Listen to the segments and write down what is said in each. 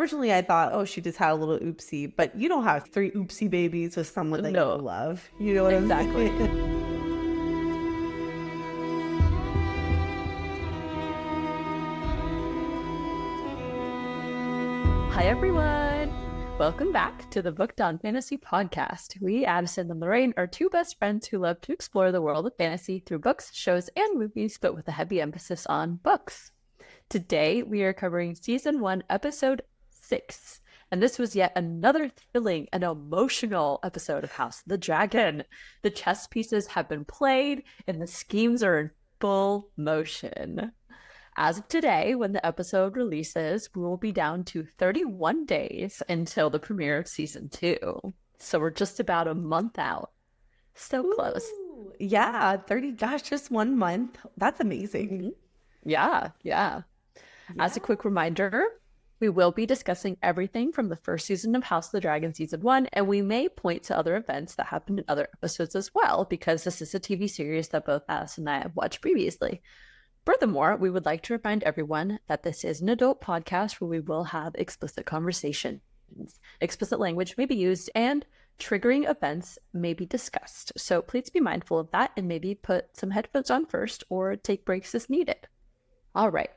Originally, I thought, oh, she just had a little oopsie, but you don't have 3 oopsie babies with someone that you love. You know what I'm saying? Hi, everyone. Welcome back to the Booked on Fantasy podcast. We, Alicent and Larys, are 2 best friends who love to explore the world of fantasy through books, shows, and movies, but with a heavy emphasis on books. Today, we are covering Season 1, Episode 6. And this was yet another thrilling and emotional episode of House of the Dragon. The chess pieces have been played, and the schemes are in full motion. As of today, when the episode releases, we will be down to 31 days until the premiere of Season 2. So we're just about a month out. So close. Ooh, yeah, 30, gosh, just 1 month. That's amazing. Yeah. As a quick reminder, we will be discussing everything from the first season of House of the Dragon Season 1, and we may point to other events that happened in other episodes as well, because this is a TV series that both Alice and I have watched previously. Furthermore, we would like to remind everyone that this is an adult podcast where we will have explicit conversations. Explicit language may be used and triggering events may be discussed. So please be mindful of that and maybe put some headphones on first or take breaks as needed. All right.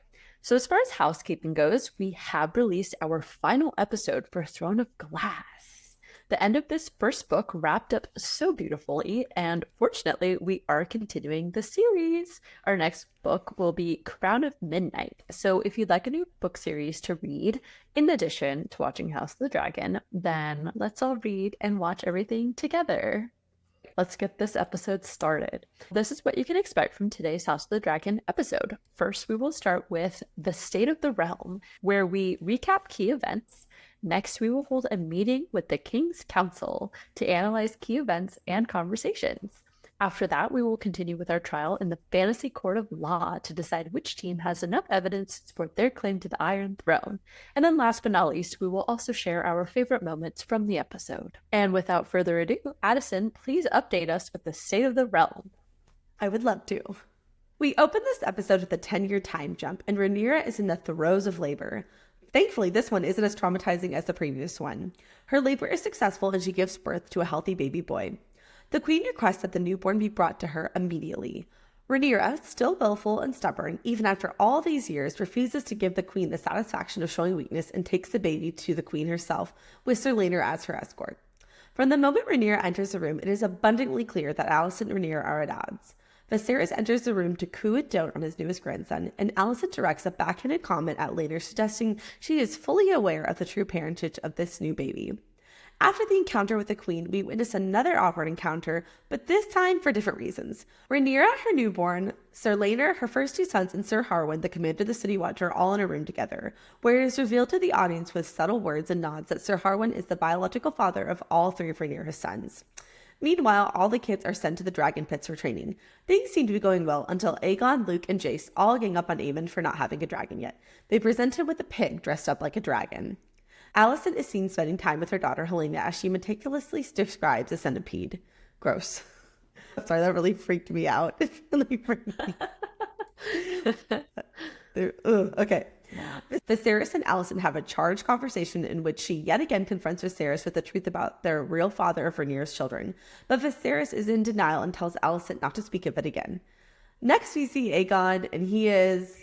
So as far as housekeeping goes, we have released our final episode for Throne of Glass. The end of this first book wrapped up so beautifully, and fortunately, we are continuing the series. Our next book will be Crown of Midnight. So if you'd like a new book series to read, in addition to watching House of the Dragon, then let's all read and watch everything together. Let's get this episode started. This is what you can expect from today's House of the Dragon episode. First, we will start with the State of the Realm, where we recap key events. Next, we will hold a meeting with the King's Council to analyze key events and conversations. After that, we will continue with our trial in the Fantasy Court of Law to decide which team has enough evidence to support their claim to the Iron Throne. And then last but not least, we will also share our favorite moments from the episode. And without further ado, Addison, please update us with the State of the Realm. I would love to. We open this episode with a 10-year time jump, and Rhaenyra is in the throes of labor. Thankfully, this one isn't as traumatizing as the previous one. Her labor is successful and she gives birth to a healthy baby boy. The queen requests that the newborn be brought to her immediately. Rhaenyra, still willful and stubborn, even after all these years, refuses to give the queen the satisfaction of showing weakness and takes the baby to the queen herself, with Sir Rhaenyra as her escort. From the moment Rhaenyra enters the room, it is abundantly clear that Alicent and Rhaenyra are at odds. Viserys enters the room to coo and dote on his newest grandson, and Alicent directs a backhanded comment at Rhaenyra, suggesting she is fully aware of the true parentage of this new baby. After the encounter with the queen, we witness another awkward encounter, but this time for different reasons. Rhaenyra, her newborn, Sir Rhaenyra, her first 2 sons, and Sir Harwin, the commander of the City Watch, are all in a room together, where it is revealed to the audience with subtle words and nods that Sir Harwin is the biological father of all 3 of Rhaenyra's sons. Meanwhile, all the kids are sent to the dragon pits for training. Things seem to be going well until Aegon, Luke, and Jace all gang up on Aemon for not having a dragon yet. They present him with a pig dressed up like a dragon. Alicent is seen spending time with her daughter Helena as she meticulously describes a centipede. Gross. Sorry, that really freaked me out. It really freaked me out. Okay. Viserys and Alicent have a charged conversation in which she yet again confronts Viserys with the truth about their real father of Rhaenyra's children. But Viserys is in denial and tells Alicent not to speak of it again. Next we see Aegon, and he is...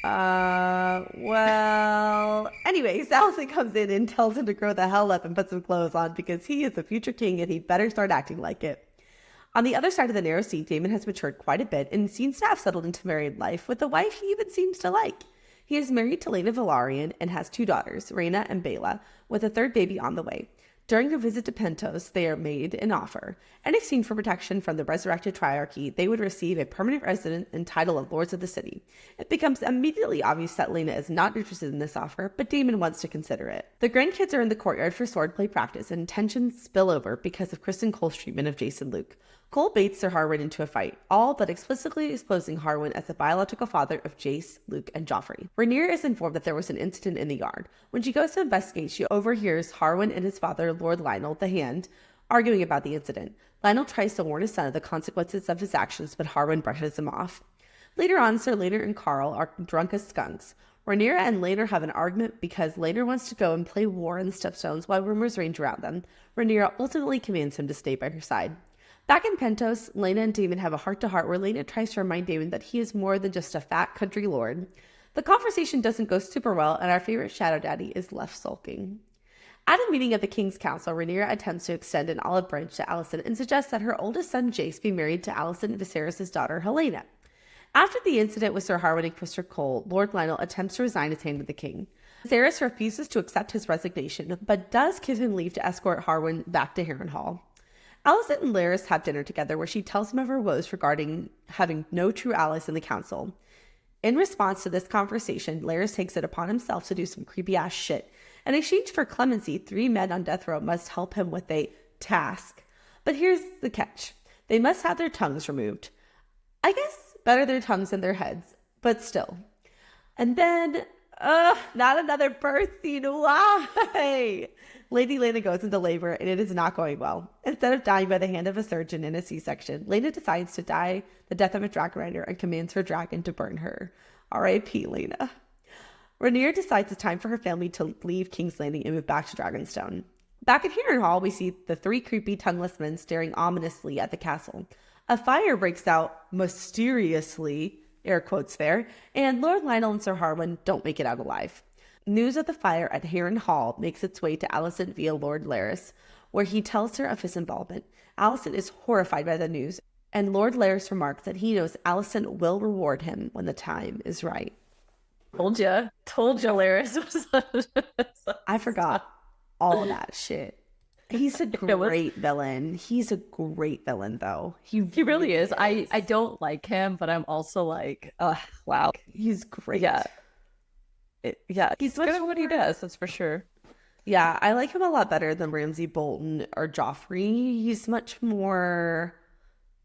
Anyways, Alicent comes in and tells him to grow the hell up and put some clothes on because he is the future king and he better start acting like it. On the other side of the narrow sea, Daemon has matured quite a bit and seems to have settled into married life with a wife he even seems to like. He is married to Laena Velaryon and has 2 daughters, Rhaena and Baela, with a 3rd baby on the way. During a visit to Pentos, they are made an offer. In exchange for protection from the resurrected Triarchy, they would receive a permanent residence and title of Lords of the City. It becomes immediately obvious that Laena is not interested in this offer, but Daemon wants to consider it. The grandkids are in the courtyard for swordplay practice, and tensions spill over because of Kristen Cole's treatment of Jace and Luke. Cole baits Sir Harwin into a fight, all but explicitly exposing Harwin as the biological father of Jace, Luke, and Joffrey. Rhaenyra is informed that there was an incident in the yard. When she goes to investigate, she overhears Harwin and his father, Lord Lionel the Hand, arguing about the incident. Lionel tries to warn his son of the consequences of his actions, but Harwin brushes him off. Later on, Sir Later and Carl are drunk as skunks. Rhaenyra and Rhaenyra have an argument because Rhaenyra wants to go and play war in the Stepstones while rumors range around them. Rhaenyra ultimately commands him to stay by her side. Back in Pentos, Laena and Daemon have a heart-to-heart where Laena tries to remind Daemon that he is more than just a fat country lord. The conversation doesn't go super well, and our favorite Shadow Daddy is left sulking. At a meeting of the King's Council, Rhaenyra attempts to extend an olive branch to Alicent and suggests that her oldest son Jace be married to Alicent Viserys' daughter Helena. After the incident with Sir Harwin and Criston Cole, Lord Lionel attempts to resign his hand with the king. Viserys refuses to accept his resignation, but does give him leave to escort Harwin back to Harrenhal. Alicent and Larys have dinner together where she tells him of her woes regarding having no true allies in the council. In response to this conversation, Larys takes it upon himself to do some creepy-ass shit. In exchange for clemency, 3 men on death row must help him with a task. But here's the catch. They must have their tongues removed. I guess better their tongues than their heads, but still. And then, not another birth scene. Why? Lady Laena goes into labor, and it is not going well. Instead of dying by the hand of a surgeon in a C-section, Laena decides to die the death of a dragon rider and commands her dragon to burn her. R.I.P. Laena. Rhaenyra decides it's time for her family to leave King's Landing and move back to Dragonstone. Back at Harrenhal, we see the 3 creepy tongueless men staring ominously at the castle. A fire breaks out mysteriously, air quotes there, and Lord Lionel and Sir Harwin don't make it out alive. News of the fire at Harrenhal makes its way to Alicent via Lord Larys, where he tells her of his involvement. Alicent is horrified by the news, and Lord Larys remarks that he knows Alicent will reward him when the time is right. Told ya, Larys. I forgot all of that shit. He's a great villain. He's a great villain, though. He really is. I don't like him, but I'm also like, wow. He's great. Yeah. He's good at what he does, that's for sure. Yeah, I like him a lot better than Ramsay Bolton or Joffrey. He's much more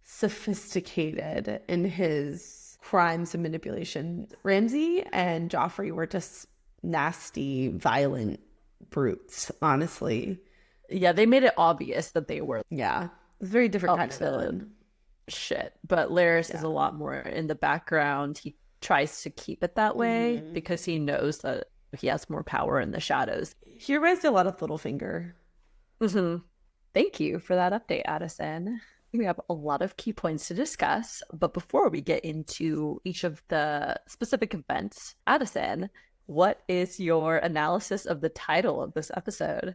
sophisticated in his crimes and manipulation. Ramsay and Joffrey were just nasty, violent brutes, honestly. Yeah, they made it obvious that they were. Yeah, it's a very different kind of villain. Shit, but Larys is a lot more in the background. He tries to keep it that way because he knows that he has more power in the shadows. He reminds me a lot of Littlefinger. Thank you for that update, Addison. We have a lot of key points to discuss, but before we get into each of the specific events, Addison, what is your analysis of the title of this episode?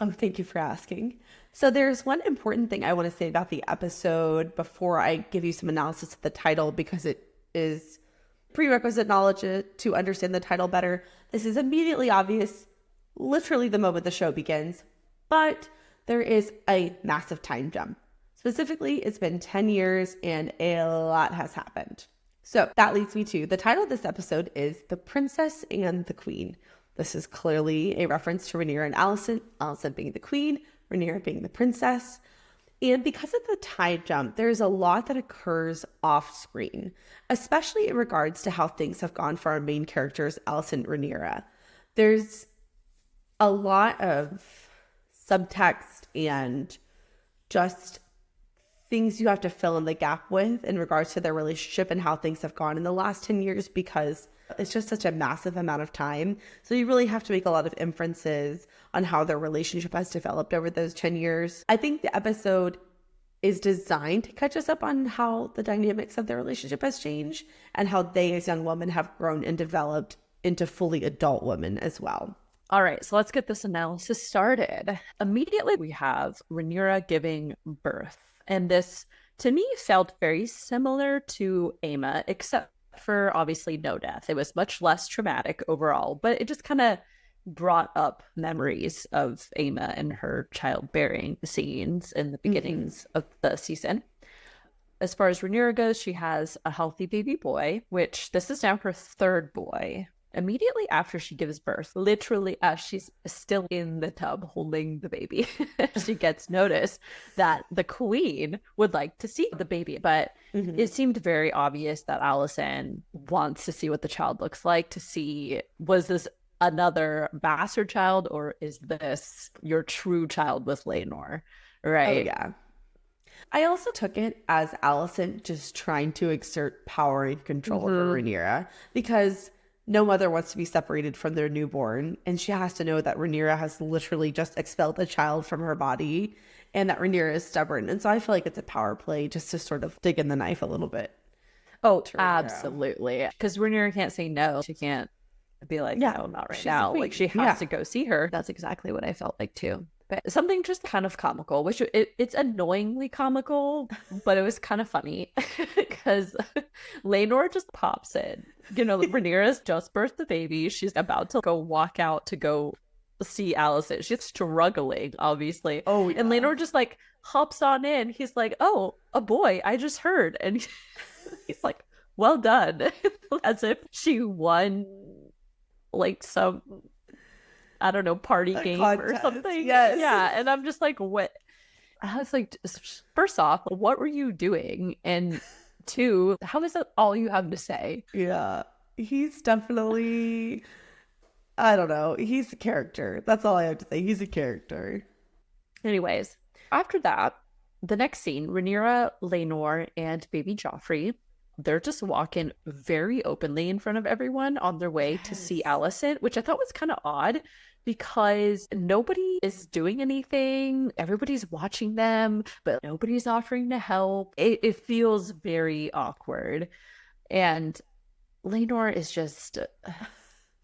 Oh, thank you for asking. So there's one important thing I want to say about the episode before I give you some analysis of the title, because it is prerequisite knowledge to understand the title better. This is immediately obvious, literally the moment the show begins, but there is a massive time jump. Specifically, it's been 10 years and a lot has happened. So that leads me to the title of this episode is The Princess and the Queen. This is clearly a reference to Rhaenyra and Alicent being the queen, Rhaenyra being the princess. And because of the time jump, there's a lot that occurs off screen, especially in regards to how things have gone for our main characters, Alicent and Rhaenyra. There's a lot of subtext and just things you have to fill in the gap with in regards to their relationship and how things have gone in the last 10 years, because it's just such a massive amount of time. So you really have to make a lot of inferences on how their relationship has developed over those 10 years. I think the episode is designed to catch us up on how the dynamics of their relationship has changed and how they as young women have grown and developed into fully adult women as well. All right, so let's get this analysis started. Immediately, we have Rhaenyra giving birth. And this, to me, felt very similar to Aemma, except for obviously no death. It was much less traumatic overall, but it just kind of brought up memories of Aemma and her childbearing scenes in the beginnings of the season. As far as Rhaenyra goes, she has a healthy baby boy, which this is now her 3rd boy. Immediately after she gives birth, literally as she's still in the tub holding the baby, she gets notice that the queen would like to see the baby. But it seemed very obvious that Alicent wants to see what the child looks like, to see, was this another bastard child or is this your true child with Rhaenyra? Right? Oh, yeah. I also took it as Alicent just trying to exert power and control over Rhaenyra, because no mother wants to be separated from their newborn, and she has to know that Rhaenyra has literally just expelled a child from her body and that Rhaenyra is stubborn. And so I feel like it's a power play just to sort of dig in the knife a little bit. Oh, absolutely. Because Rhaenyra can't say no. She can't be like, no, not right now. Like, she has to go see her. That's exactly what I felt like, too. But something just kind of comical, which it's annoyingly comical, but it was kind of funny because Rhaenyra just pops in. You know, Rhaenyra's just birthed the baby. She's about to go walk out to go see Alicent. She's struggling, obviously. Oh, yeah. And Rhaenyra just like hops on in. He's like, oh, a boy, I just heard. And he's like, well done. As if she won like some, I don't know, party game contest or something. Yes. Yeah. And I'm just like, what? I was like, first off, what were you doing? And two, how is that all you have to say? Yeah. He's definitely, I don't know. He's a character. That's all I have to say. He's a character. Anyways, after that, the next scene, Rhaenyra, Laenor, and baby Joffrey, they're just walking very openly in front of everyone on their way to see Alicent, which I thought was kind of odd because nobody is doing anything. Everybody's watching them, but nobody's offering to help. It feels very awkward. And Laenor is just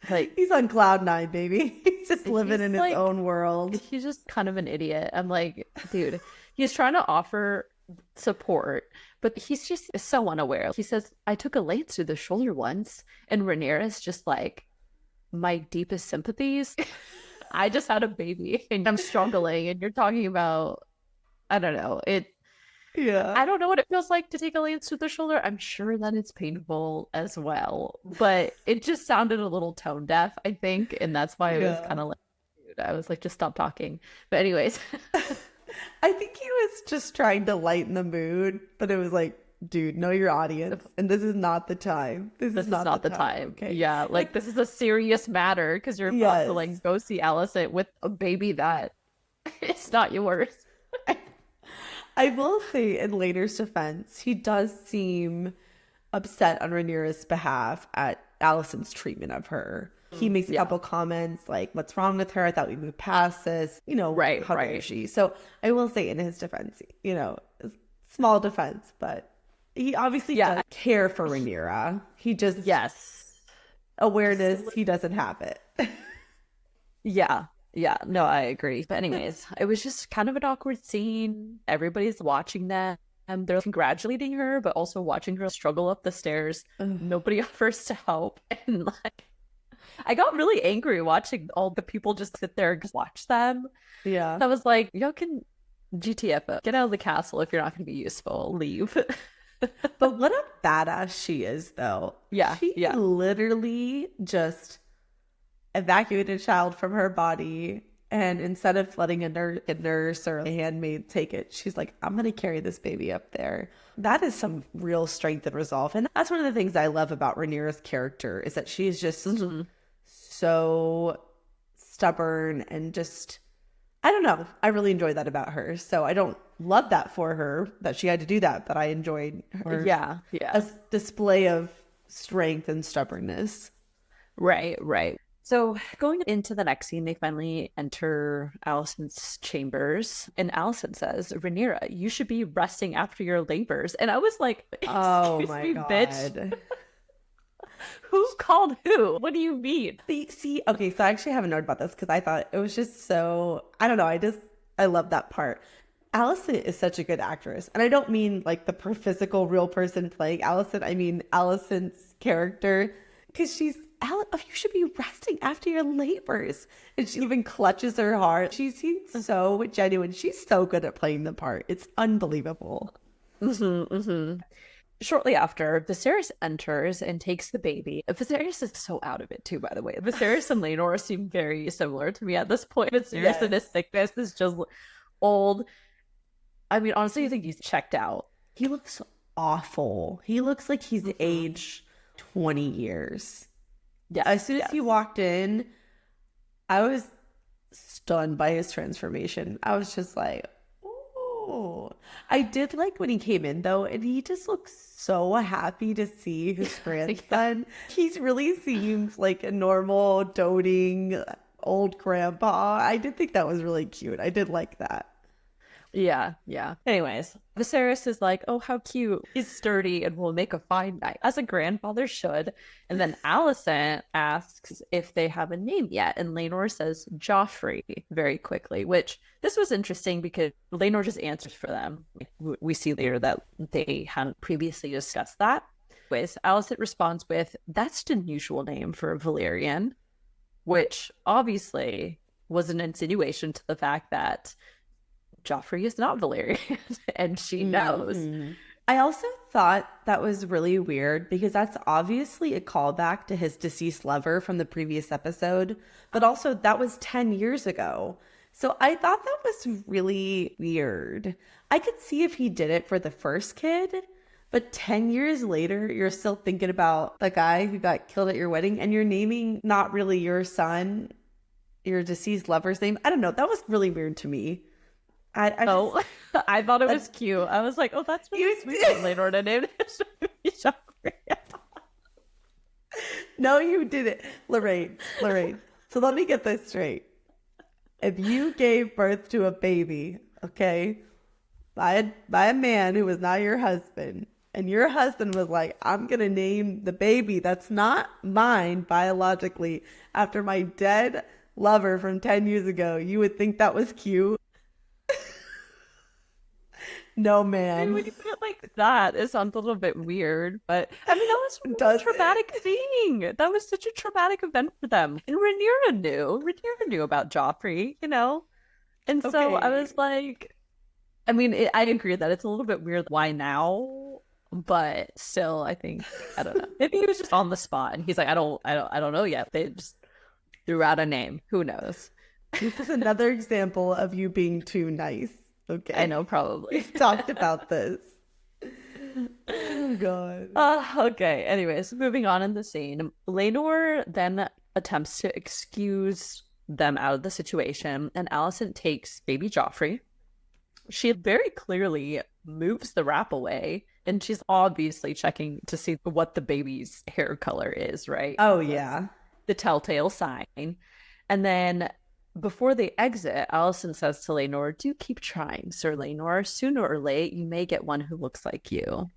like... He's on cloud nine, baby. He's just living in his own world. He's just kind of an idiot. I'm like, dude, he's trying to offer support, but he's just so unaware. He says, I took a lance through the shoulder once, and Rhaenyra's just like, my deepest sympathies. I just had a baby and I'm struggling, and you're talking about, I don't know, I don't know what it feels like to take a lance through the shoulder. I'm sure that it's painful as well, but it just sounded a little tone deaf, I think, and that's why it was kind of like, dude, I was like, just stop talking. But anyways, I think he was just trying to lighten the mood, but it was like, dude, know your audience, and this is not the time. This is not the time. Okay. Yeah, like this is a serious matter because you're about to like go see Alicent with a baby that it's not yours. I will say, in Laenor's defense, he does seem upset on Rhaenyra's behalf at Alicent's treatment of her. He makes a couple comments like, what's wrong with her? I thought we moved past this. You know, how dare she? So I will say, in his defense, you know, small defense, but he obviously does care for Rhaenyra. He just, awareness, he doesn't have it. Yeah, no, I agree. But anyways, it was just kind of an awkward scene. Everybody's watching them. And they're congratulating her, but also watching her struggle up the stairs. Nobody offers to help. And like, I got really angry watching all the people just sit there and just watch them. Yeah. I was like, y'all can GTFO. Get out of the castle if you're not going to be useful. Leave. But what a badass she is, though. She literally just evacuated a child from her body, and instead of letting a nurse or a handmaid take it, she's like, I'm going to carry this baby up there. That is some real strength and resolve. And that's one of the things I love about Rhaenyra's character, is that she is just so stubborn and just, I don't know. I really enjoy that about her. So I don't love that for her, that she had to do that, but I enjoyed her a display of strength and stubbornness. Right. So going into the next scene, they finally enter Alicent's chambers, and Alicent says, Rhaenyra, you should be resting after your labors. And I was like, oh my God. Bitch. Who called who? What do you mean? See, okay, so I actually have a note about this because I thought it was just so, I don't know, I love that part. Alicent is such a good actress. And I don't mean like the physical real person playing Alicent. I mean Alicent's character, because you should be resting after your labors. And she even clutches her heart. She seems so genuine. She's so good at playing the part. It's unbelievable. Shortly after, Viserys enters and takes the baby. Viserys is so out of it too, by the way. Viserys and Laenor seem very similar to me at this point. Viserys and his sickness is just old. I mean, honestly, I think he's checked out. He looks awful. He looks like he's aged 20 years. Yeah, as soon as he walked in, I was stunned by his transformation. I was just like, ooh. Oh, I did like when he came in though, and he just looks so happy to see his grandson. He really seems like a normal, doting old grandpa. I did think that was really cute. I did like that. Yeah, yeah. Anyways, Viserys is like, oh, how cute. He's sturdy and will make a fine knight, as a grandfather should. And then Alicent asks if they have a name yet. And Laenor says Joffrey very quickly, which this was interesting because Laenor just answers for them. We see later that they hadn't previously discussed that. Anyways, Alicent responds with, that's an unusual name for a Valyrian, which obviously was an insinuation to the fact that Joffrey is not Valyrian, and she knows. Mm-hmm. I also thought that was really weird because that's obviously a callback to his deceased lover from the previous episode, but also that was 10 years ago. So I thought that was really weird. I could see if he did it for the first kid, but 10 years later, you're still thinking about the guy who got killed at your wedding and you're naming not really your son, your deceased lover's name. I don't know. That was really weird to me. I thought it was cute. I was like, oh, that's really sweet. Later to name it. No, you didn't. Lorraine. So let me get this straight. If you gave birth to a baby, okay, by a man who was not your husband, and your husband was like, I'm going to name the baby that's not mine biologically after my dead lover from 10 years ago, you would think that was cute? No, man. I mean, when you put it like that, it sounds a little bit weird, but I mean, that was a traumatic thing. That was such a traumatic event for them. And Rhaenyra knew about Joffrey, you know? And so I was like, I mean, I agree that it's a little bit weird. Why now? But still, I think, I don't know. Maybe he was just on the spot and he's like, I don't know yet. They just threw out a name. Who knows? This is another example of you being too nice. Okay. I know, probably. We've talked about this. Oh, God. Okay. Anyways, moving on in the scene. Laenor then attempts to excuse them out of the situation, and Alicent takes baby Joffrey. She very clearly moves the wrap away, and she's obviously checking to see what the baby's hair color is, right? Oh, yeah. The telltale sign. And then before they exit, Alicent says to Laenor, do keep trying, Sir Laenor. Sooner or late, you may get one who looks like you.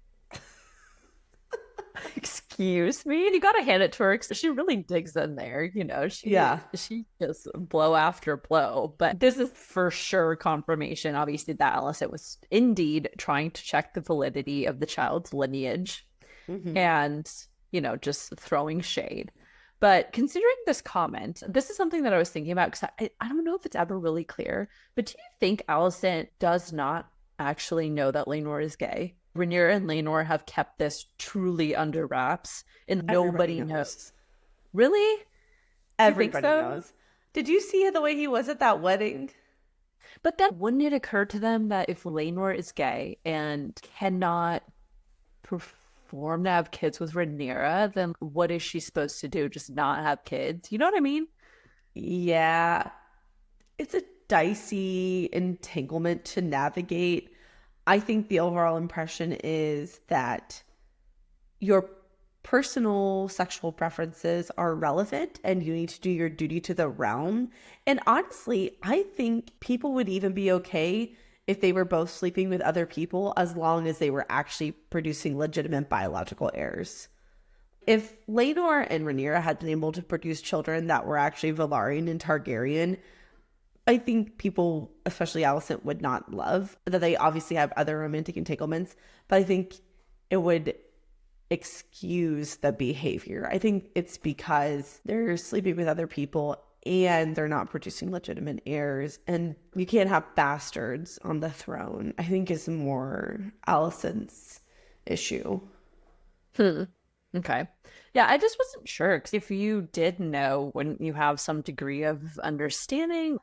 Excuse me? You gotta hand it to her because she really digs in there, you know? She just blow after blow. But this is for sure confirmation, obviously, that Alicent was indeed trying to check the validity of the child's lineage and, you know, just throwing shade. But considering this comment, this is something that I was thinking about because I don't know if it's ever really clear, but do you think Alicent does not actually know that Laenor is gay? Rhaenyra and Laenor have kept this truly under wraps and nobody knows. Really? Everybody knows. Did you see the way he was at that wedding? But then wouldn't it occur to them that if Laenor is gay and cannot perform to have kids with Rhaenyra, then what is she supposed to do? Just not have kids? You know what I mean? Yeah. It's a dicey entanglement to navigate. I think the overall impression is that your personal sexual preferences are relevant and you need to do your duty to the realm. And honestly, I think people would even be okay if they were both sleeping with other people as long as they were actually producing legitimate biological heirs. If Laenor and Rhaenyra had been able to produce children that were actually Velaryon and Targaryen, I think people, especially Alicent, would not love that. They obviously have other romantic entanglements, but I think it would excuse the behavior. I think it's because they're sleeping with other people and they're not producing legitimate heirs, and you can't have bastards on the throne. I think is more Alicent's issue. Okay. Yeah, I just wasn't sure, because if you did know, wouldn't you have some degree of understanding?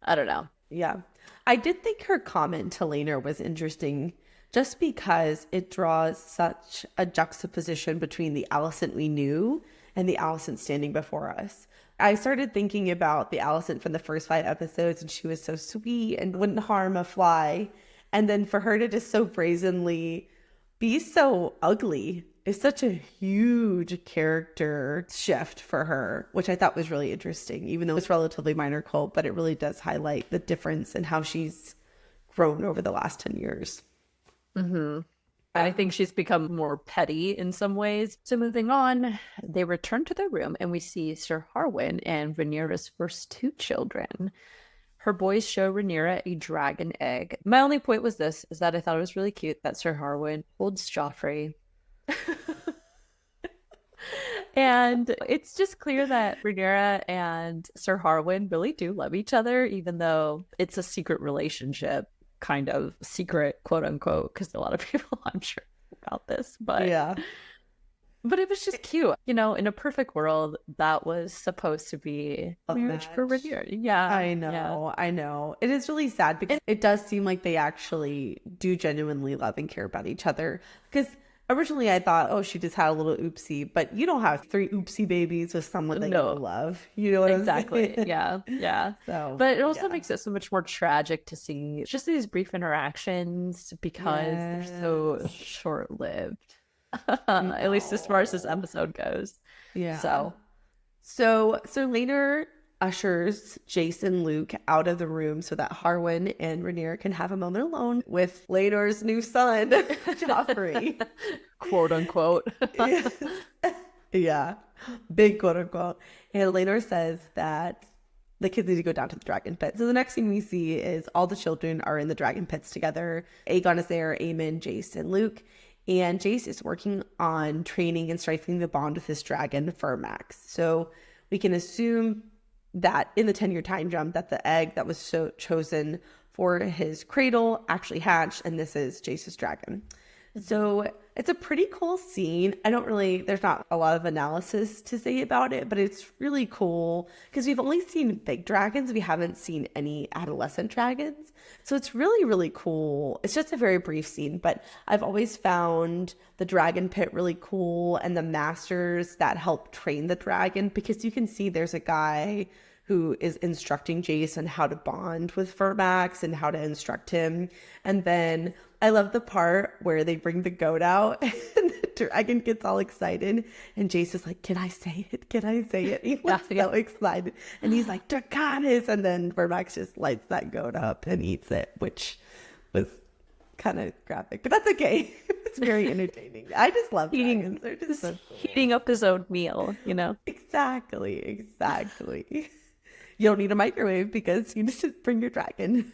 I don't know. Yeah. I did think her comment to Laenor was interesting just because it draws such a juxtaposition between the Alicent we knew and the Alicent standing before us. I started thinking about the Alicent from the first 5 episodes, and she was so sweet and wouldn't harm a fly. And then for her to just so brazenly be so ugly is such a huge character shift for her, which I thought was really interesting, even though it's relatively minor cult, but it really does highlight the difference in how she's grown over the last 10 years. Mm-hmm. I think she's become more petty in some ways. So moving on, they return to their room and we see Sir Harwin and Rhaenyra's first two children. Her boys show Rhaenyra a dragon egg. My only point was this, is that I thought it was really cute that Sir Harwin holds Joffrey. And it's just clear that Rhaenyra and Sir Harwin really do love each other, even though it's a secret relationship. Kind of secret, quote unquote, because a lot of people, I'm sure, about this, but yeah, but it was just cute. You know, in a perfect world, that was supposed to be a marriage match. for Rhaenyra. Yeah, I know, I know. It is really sad because it does seem like they actually do genuinely love and care about each other. Because originally I thought, oh, she just had a little oopsie, but you don't have 3 oopsie babies with someone that you love. You know what exactly. I'm saying? Yeah. So, but it also makes it so much more tragic to see just these brief interactions because they're so short-lived. At least as far as this episode goes. Yeah. So later ushers Jace and Luke out of the room so that Harwin and Rhaenyra can have a moment alone with Laenor's new son, Joffrey. Quote unquote. Yeah. Big quote unquote. And Laenor says that the kids need to go down to the dragon pit. So the next thing we see is all the children are in the dragon pits together. Aegon is there, Aemon, Jace, and Luke. And Jace is working on training and strengthening the bond with his dragon, Fermax. So we can assume that in the 10-year time jump that the egg that was chosen for his cradle actually hatched, and this is Jace's dragon. So it's a pretty cool scene. There's not a lot of analysis to say about it, but it's really cool because we've only seen big dragons. We haven't seen any adolescent dragons. So it's really, really cool. It's just a very brief scene, but I've always found the dragon pit really cool and the masters that help train the dragon, because you can see there's a guy who is instructing Jace on how to bond with Fermax and how to instruct him. And then I love the part where they bring the goat out and the dragon gets all excited and Jace is like, can I say it? Can I say it? He was so excited. And he's like, Dracarys. And then Fermax just lights that goat up and eats it, which was kind of graphic, but that's okay. It's very entertaining. I just love dragons. They're just so cool. Heating up his own meal, you know? Exactly. You don't need a microwave because you just bring your dragon.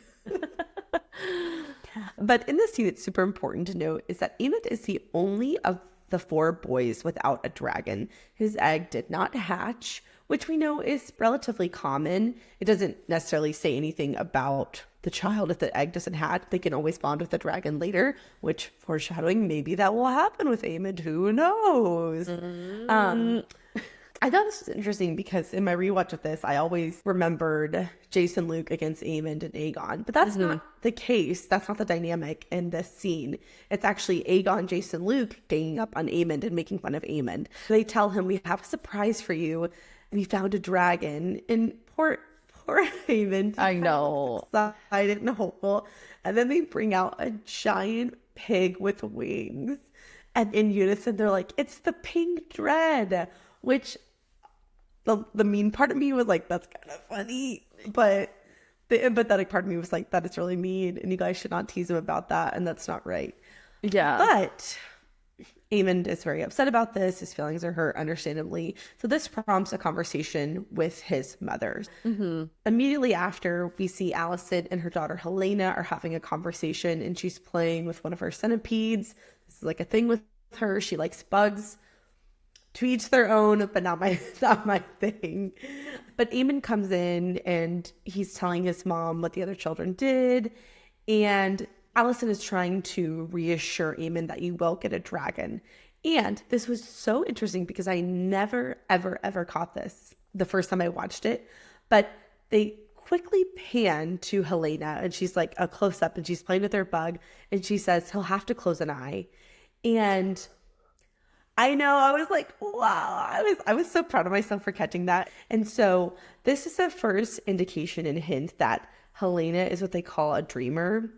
But in this scene, it's super important to note is that Aemon is the only of the 4 boys without a dragon. His egg did not hatch, which we know is relatively common. It doesn't necessarily say anything about the child. If the egg doesn't hatch, they can always bond with the dragon later, which foreshadowing, maybe that will happen with Aemon. Who knows? I thought this was interesting because in my rewatch of this, I always remembered Jace and Luke against Aemon and Aegon. But that's not the case. That's not the dynamic in this scene. It's actually Aegon, Jace, and Luke ganging up on Aemon and making fun of Aemon. They tell him, we have a surprise for you. We found a dragon. And poor Aemon. I know. Excited and hopeful. And then they bring out a giant pig with wings. And in unison, they're like, it's the pink dread. Which the mean part of me was like, that's kind of funny, but the empathetic part of me was like, that is really mean, and you guys should not tease him about that, and that's not right. Yeah. But Aemon is very upset about this. His feelings are hurt, understandably. So this prompts a conversation with his mother. Immediately after, we see Alicent and her daughter Helena are having a conversation, and she's playing with one of her centipedes. This is like a thing with her. She likes bugs. To each their own, but not my thing. But Aemon comes in and he's telling his mom what the other children did. And Alicent is trying to reassure Aemon that you will get a dragon. And this was so interesting because I never, ever, ever caught this the first time I watched it. But they quickly pan to Helena and she's like a close up and she's playing with her bug. And she says, he'll have to close an eye. And I know, I was like, wow, I was so proud of myself for catching that. And so this is the first indication and hint that Helena is what they call a dreamer.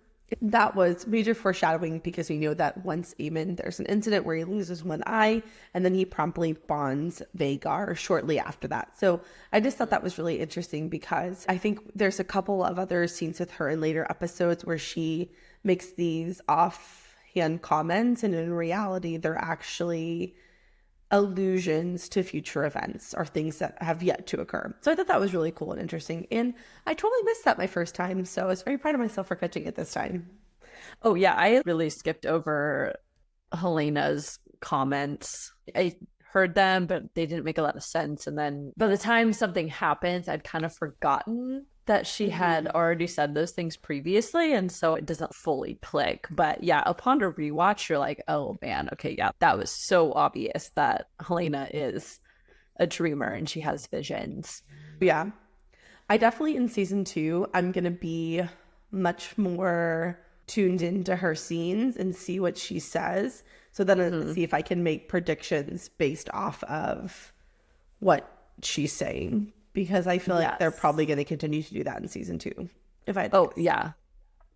That was major foreshadowing because we know that once Aemon, there's an incident where he loses one eye and then he promptly bonds Vhagar shortly after that. So I just thought that was really interesting because I think there's a couple of other scenes with her in later episodes where she makes these offhand comments, and in reality, they're actually allusions to future events or things that have yet to occur. So I thought that was really cool and interesting. And I totally missed that my first time. So I was very proud of myself for catching it this time. Oh, yeah. I really skipped over Helena's comments. I heard them, but they didn't make a lot of sense. And then by the time something happens, I'd kind of forgotten that she had already said those things previously. And so it doesn't fully click. But yeah, upon a rewatch, you're like, oh man, okay, yeah, that was so obvious that Helena is a dreamer and she has visions. Yeah. I definitely, in season 2, I'm going to be much more tuned into her scenes and see what she says. So then I'll see if I can make predictions based off of what she's saying. Because I feel like they're probably going to continue to do that in season 2. Yeah,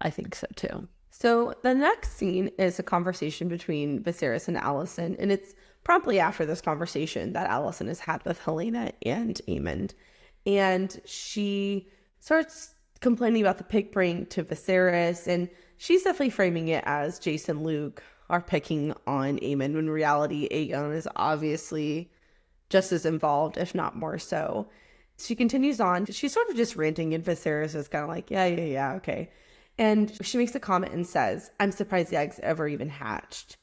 I think so too. So the next scene is a conversation between Viserys and Alicent. And it's promptly after this conversation that Alicent has had with Helena and Aemon. And she starts complaining about the pig brain to Viserys. And she's definitely framing it as Jace and Luke are picking on Aemon. When in reality, Aegon is obviously just as involved, if not more so. She continues on. She's sort of just ranting, and Viserys is kind of like, yeah, okay. And she makes a comment and says, I'm surprised the eggs ever even hatched.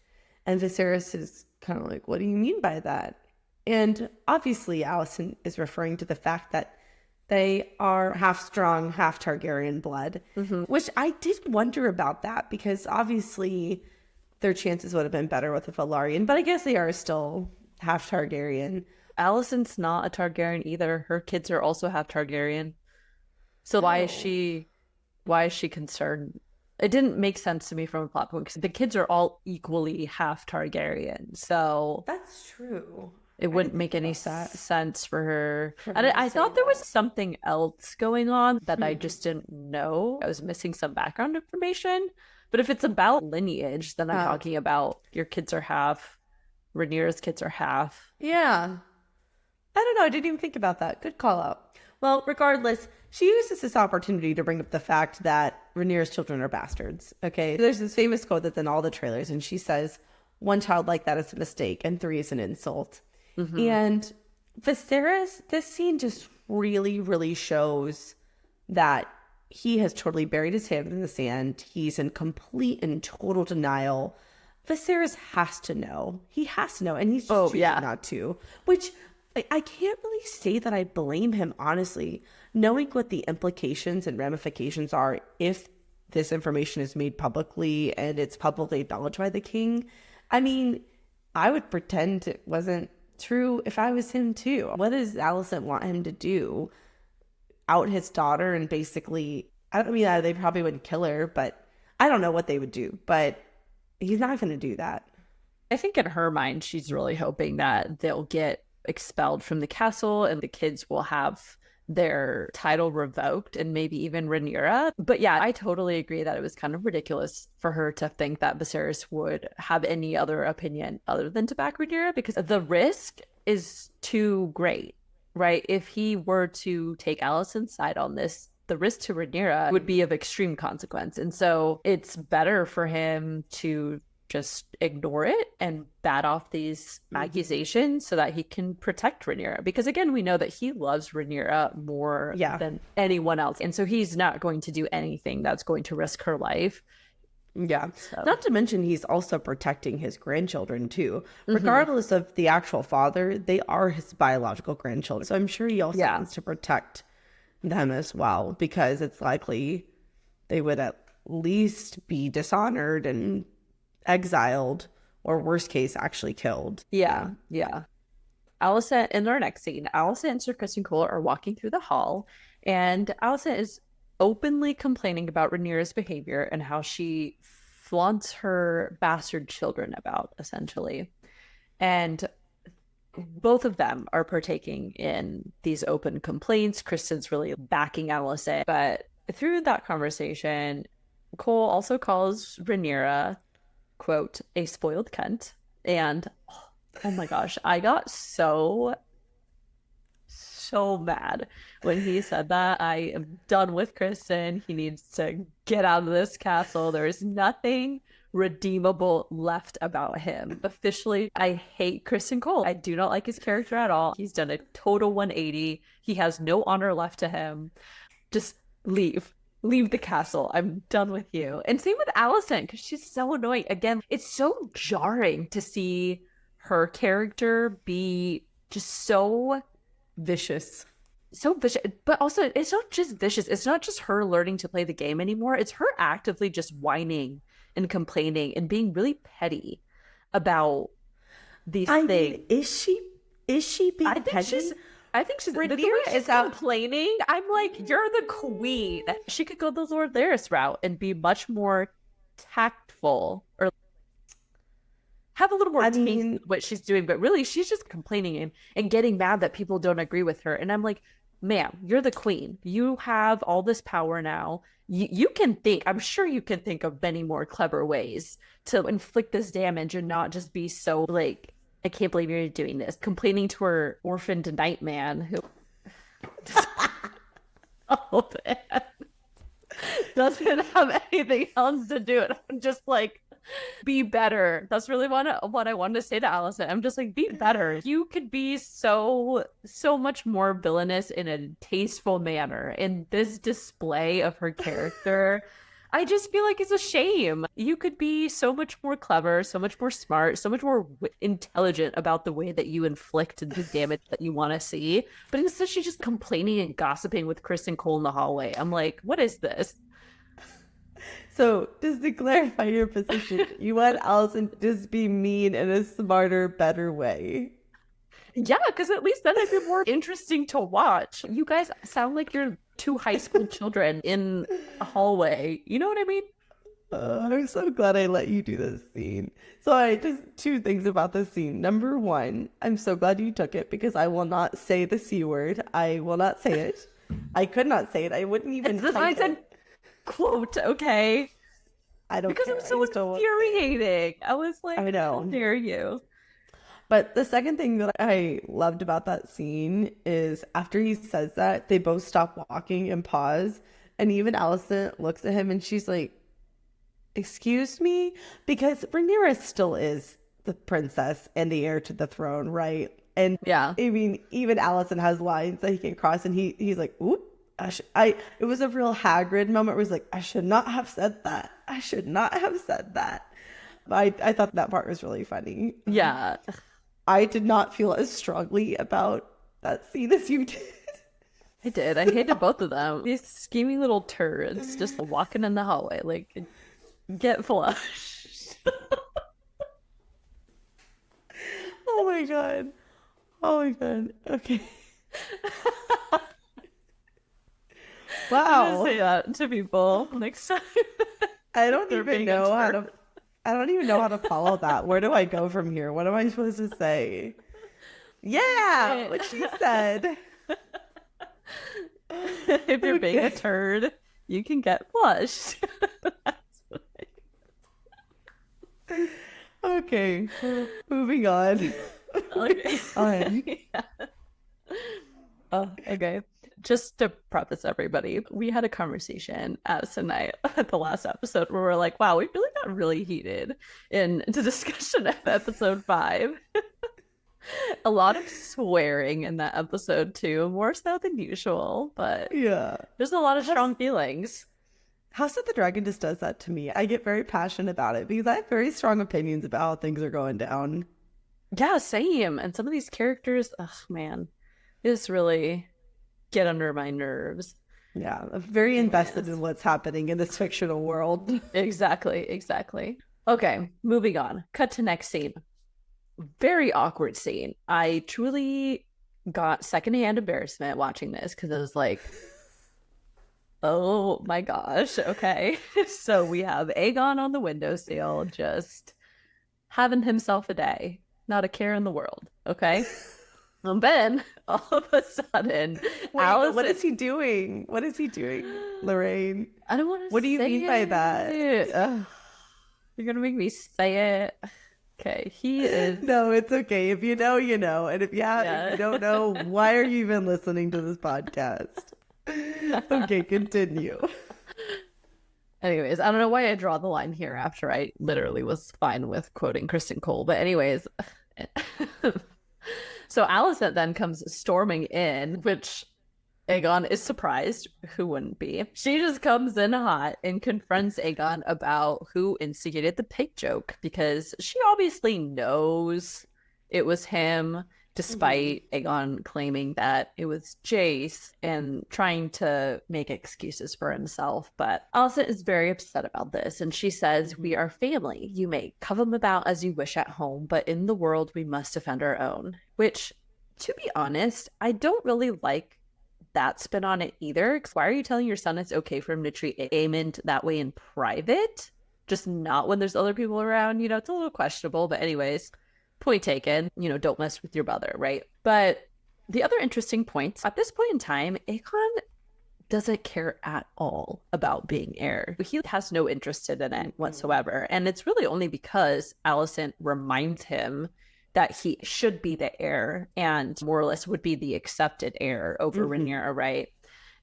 And Viserys is kind of like, what do you mean by that? And obviously, Alicent is referring to the fact that they are half strong, half Targaryen blood, which I did wonder about that because obviously their chances would have been better with a Velaryon, but I guess they are still half Targaryen. Alicent's not a Targaryen either. Her kids are also half Targaryen. So why is she concerned? It didn't make sense to me from a plot point because the kids are all equally half Targaryen. So that's true. It wouldn't make any sense for her. And I thought there was something else going on that I just didn't know. I was missing some background information. But if it's about lineage, then I'm talking about your kids are half, Rhaenyra's kids are half. Yeah. I don't know. I didn't even think about that. Good call out. Well, regardless, she uses this opportunity to bring up the fact that Rhaenyra's children are bastards. Okay. There's this famous quote that's in all the trailers, and she says, 1 child like that is a mistake, and 3 is an insult. And Viserys, this scene just really, really shows that he has totally buried his head in the sand. He's in complete and total denial. Viserys has to know. He has to know, and he's just choosing not to, which I can't really say that I blame him, honestly, knowing what the implications and ramifications are if this information is made publicly and it's publicly acknowledged by the king. I mean, I would pretend it wasn't true if I was him too. What does Alicent want him to do? Out his daughter and basically, I mean, they probably wouldn't kill her, but I don't know what they would do, but he's not going to do that. I think in her mind, she's really hoping that they'll get expelled from the castle and the kids will have their title revoked and maybe even Rhaenyra. But yeah, I totally agree that it was kind of ridiculous for her to think that Viserys would have any other opinion other than to back Rhaenyra because the risk is too great, right? If he were to take Alicent's side on this, the risk to Rhaenyra would be of extreme consequence. And so it's better for him to just ignore it and bat off these accusations so that he can protect Rhaenyra. Because again, we know that he loves Rhaenyra more than anyone else. And so he's not going to do anything that's going to risk her life. Yeah. So. Not to mention he's also protecting his grandchildren too. Regardless of the actual father, they are his biological grandchildren. So I'm sure he also wants to protect them as well because it's likely they would at least be dishonored and exiled, or worst case, actually killed. Yeah. Alicent, in our next scene, Alicent and Sir Criston Cole are walking through the hall, and Alicent is openly complaining about Rhaenyra's behavior and how she flaunts her bastard children about, essentially. And both of them are partaking in these open complaints. Criston's really backing Alicent, but through that conversation, Cole also calls Rhaenyra, quote, a spoiled cunt. And oh my gosh, I got so mad when he said that. I am done with Kristen. He needs to get out of this castle. There is nothing redeemable left about him. Officially, I hate Kristen Cole. I do not like his character at all. He's done a total 180. He has no honor left to him. Just leave. Leave the castle. I'm done with you. And same with Alicent, because she's so annoying. Again, it's so jarring to see her character be just so Vicious. so vicious. But also, it's not just vicious. It's not just her learning to play the game anymore. It's her actively just whining and complaining and being really petty about these things. Mean, is she being petty? I think she's Rhaenyra is complaining. I'm like, you're the queen. She could go the Lord Larys route and be much more tactful or have a little more taste in what she's doing. But really, she's just complaining and getting mad that people don't agree with her. And I'm like, ma'am, you're the queen. You have all this power now. You can think, I'm sure you can think of many more clever ways to inflict this damage and not just be so like, I can't believe you're doing this. Complaining to her orphaned nightman who oh man doesn't have anything else to do. And I'm just like, be better. That's really what I wanted to say to Alicent. I'm just like, be better. You could be so much more villainous in a tasteful manner. And this display of her character, I just feel like it's a shame. You could be so much more clever, so much more smart, so much more intelligent about the way that you inflict the damage that you want to see. But instead, she's just complaining and gossiping with Kristen Cole in the hallway. I'm like, what is this? So, just to clarify your position, you want Alicent to just be mean in a smarter, better way. Yeah, because at least then it'd be more interesting to watch. You guys sound like you're two high school children in a hallway. You know what I mean? I'm so glad I let you do this scene. So just two things about this scene. Number one, I'm so glad you took it because I will not say the C word. I will not say it. I could not say it. I wouldn't even I said quote, okay? I don't because care. It was so infuriating. I was like, I know. How dare you? But the second thing that I loved about that scene is after he says that, they both stop walking and pause. And even Alicent looks at him and she's like, excuse me? Because Rhaenyra still is the princess and the heir to the throne, right? And yeah, I mean, even Alicent has lines that he can cross and he's like, oop. It was a real Hagrid moment where he's like, I should not have said that. I should not have said that. I thought that part was really funny. Yeah. I did not feel as strongly about that scene as you did. I did. I hated both of them. These scheming little turds just walking in the hallway. Like, get flushed. Oh my god. Oh my god. Okay. Wow. Say that to people next time. I don't even know how to follow that. Where do I go from here? What am I supposed to say? Yeah, what she said. If you're being a turd, you can get flushed. Okay, moving on. Okay. Yeah. Oh, okay. Just to preface everybody, we had a conversation as tonight at the last episode where we're like, wow, we really got really heated in the discussion of episode 5. A lot of swearing in that episode too, more so than usual, but yeah, there's a lot of strong feelings. House of the Dragon just does that to me. I get very passionate about it because I have very strong opinions about how things are going down. Yeah, same. And some of these characters, oh man, it's really get under my nerves. Yeah, I'm very invested in what's happening in this fictional world. Exactly. Okay, moving on. Cut to next scene. Very awkward scene. I truly got secondhand embarrassment watching this because I was like, oh my gosh, okay. So we have Aegon on the windowsill just having himself a day. Not a care in the world, okay? And then all of a sudden, Wait, Alicent, what is he doing? What is he doing, Lorraine? I don't want to. What do you mean by that? Ugh, you're gonna make me say it. Okay, he is. No, it's okay. If you know, you know. And if if you don't know, why are you even listening to this podcast? Okay, continue. Anyways, I don't know why I draw the line here after I literally was fine with quoting Kristen Cole. But anyways, so Alicent then comes storming in, which Aegon is surprised. Who wouldn't be? She just comes in hot and confronts Aegon about who instigated the pig joke, because she obviously knows it was him, despite Aegon claiming that it was Jace and trying to make excuses for himself. But Alicent is very upset about this, and she says, "We are family. You may coven about as you wish at home, but in the world we must defend our own." Which, to be honest, I don't really like that spin on it either. 'Cause why are you telling your son it's okay for him to treat Aemond that way in private, just not when there's other people around? It's a little questionable, but anyways, point taken. Don't mess with your brother, right? But the other interesting point, at this point in time, Aegon doesn't care at all about being heir. He has no interest in it whatsoever, and it's really only because Alicent reminds him that he should be the heir and more or less would be the accepted heir over Rhaenyra, right?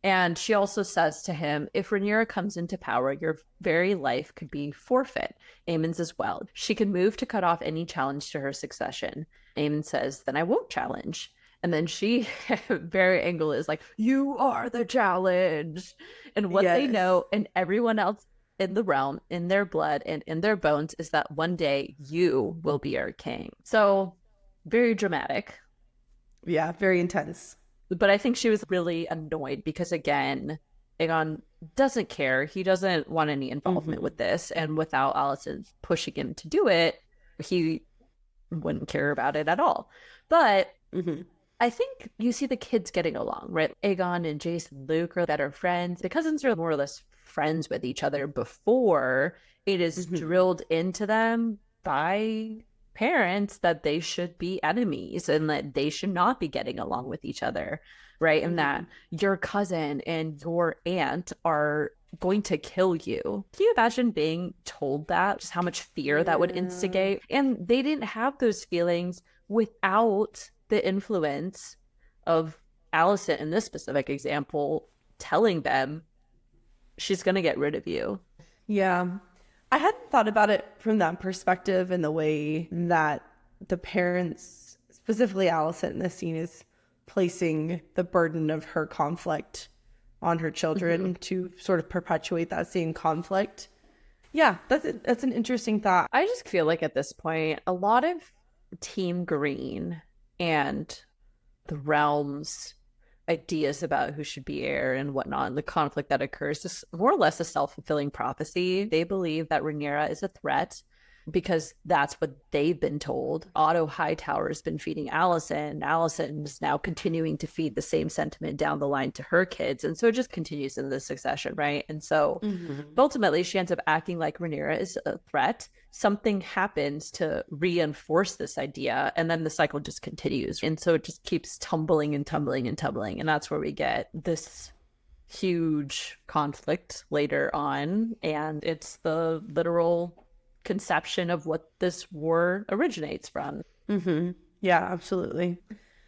And she also says to him, if Rhaenyra comes into power, your very life could be forfeit. Aemond's as well. She can move to cut off any challenge to her succession. Aemond says, then I won't challenge. And then she, very angrily, is like, you are the challenge. And what they know, and everyone else in the realm, in their blood and in their bones, is that one day you will be our king. So very dramatic. Yeah, very intense. But I think she was really annoyed because, again, Aegon doesn't care. He doesn't want any involvement with this. And without Alicent pushing him to do it, he wouldn't care about it at all. But I think you see the kids getting along, right? Aegon and Jace and Luke are better friends. The cousins are more or less friends with each other before it is drilled into them by parents that they should be enemies and that they should not be getting along with each other, right? And that your cousin and your aunt are going to kill you. Can you imagine being told that? Just how much fear that would instigate? And they didn't have those feelings without the influence of Alicent, in this specific example, telling them she's going to get rid of you. Yeah. I hadn't thought about it from that perspective, and the way that the parents, specifically Alicent in this scene, is placing the burden of her conflict on her children to sort of perpetuate that same conflict. Yeah, that's an interesting thought. I just feel like at this point, a lot of Team Green and the realm's ideas about who should be heir and whatnot, and the conflict that occurs, is more or less a self-fulfilling prophecy. They believe that Rhaenyra is a threat because that's what they've been told. Otto Hightower has been feeding Alicent. Alicent is now continuing to feed the same sentiment down the line to her kids. And so it just continues in the succession, right? And so ultimately she ends up acting like Rhaenyra is a threat. Something happens to reinforce this idea, and then the cycle just continues. And so it just keeps tumbling and tumbling and tumbling. And that's where we get this huge conflict later on. And it's the literal conception of what this war originates from. Yeah, absolutely.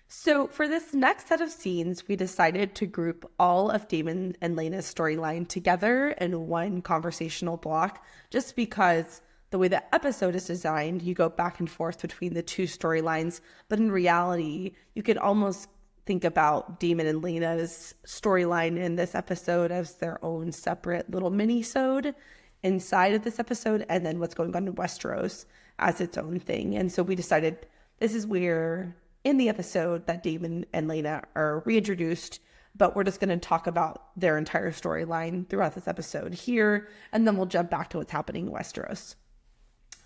So for this next set of scenes, we decided to group all of Daemon and Laena's storyline together in one conversational block, just because the way the episode is designed, you go back and forth between the two storylines. But in reality, you could almost think about Daemon and Laena's storyline in this episode as their own separate little mini-sode inside of this episode, and then what's going on in Westeros as its own thing. And so we decided this is where in the episode that Daemon and Laena are reintroduced, but we're just going to talk about their entire storyline throughout this episode here, and then we'll jump back to what's happening in Westeros.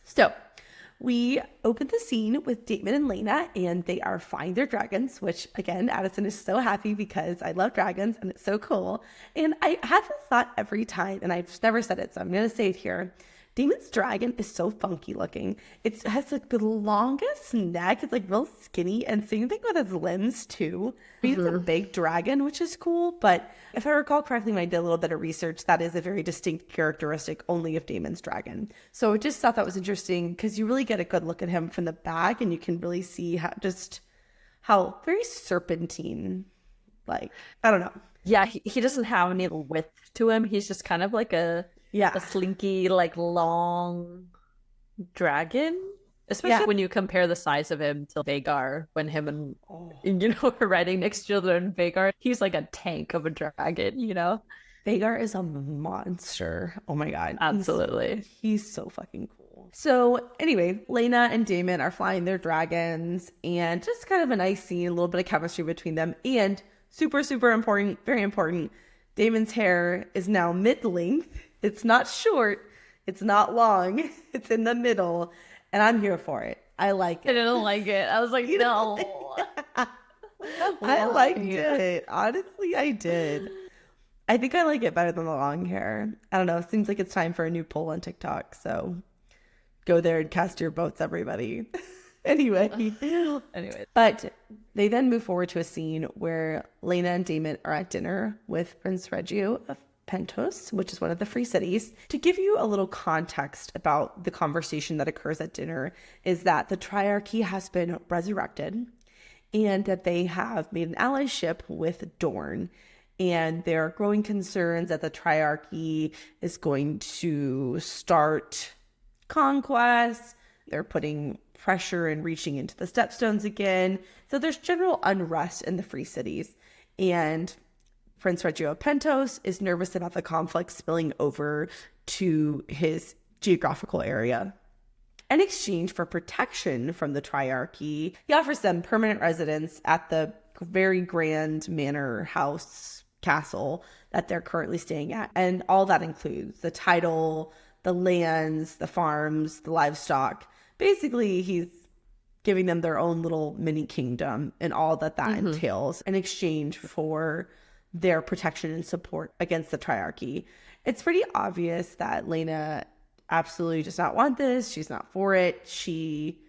So we open the scene with Daemon and Laena, and they are flying their dragons, which, again, Addison is so happy because I love dragons, and it's so cool. And I have this thought every time, and I've never said it, so I'm going to say it here. Daemon's dragon is so funky looking. It has like the longest neck. It's like real skinny, and same thing with its limbs too. I mean, it's a big dragon, which is cool, but if I recall correctly when I did a little bit of research, that is a very distinct characteristic only of Daemon's dragon. So I just thought that was interesting because you really get a good look at him from the back, and you can really see how very serpentine, like, I don't know. Yeah, he doesn't have any width to him. He's just kind of like a slinky, like long dragon. Especially when you compare the size of him to Vhagar, when him and are riding next to each other in Vhagar, he's like a tank of a dragon, Vhagar is a monster. Oh my god. Absolutely. He's so fucking cool. So anyway, Laena and Daemon are flying their dragons, and just kind of a nice scene, a little bit of chemistry between them, and super, super important, very important, Daemon's hair is now mid-length. It's not short. It's not long. It's in the middle. And I'm here for it. I like it. I didn't like it. I was like, no. I liked it. Honestly, I did. I think I like it better than the long hair. I don't know. It seems like it's time for a new poll on TikTok. So go there and cast your votes, everybody. Anyway. But they then move forward to a scene where Laena and Daemon are at dinner with Prince Regio of Pentos, which is one of the free cities. To give you a little context about the conversation that occurs at dinner is that the Triarchy has been resurrected and that they have made an allyship with Dorne. And there are growing concerns that the Triarchy is going to start conquest. They're putting pressure and reaching into the stepstones again. So there's general unrest in the free cities. And Prince Regio of Pentos is nervous about the conflict spilling over to his geographical area. In exchange for protection from the Triarchy, he offers them permanent residence at the very grand manor house castle that they're currently staying at. And all that includes the title, the lands, the farms, the livestock. Basically, he's giving them their own little mini kingdom and all that entails in exchange for their protection and support against the Triarchy. It's pretty obvious that Laena absolutely does not want this. She's not for it. She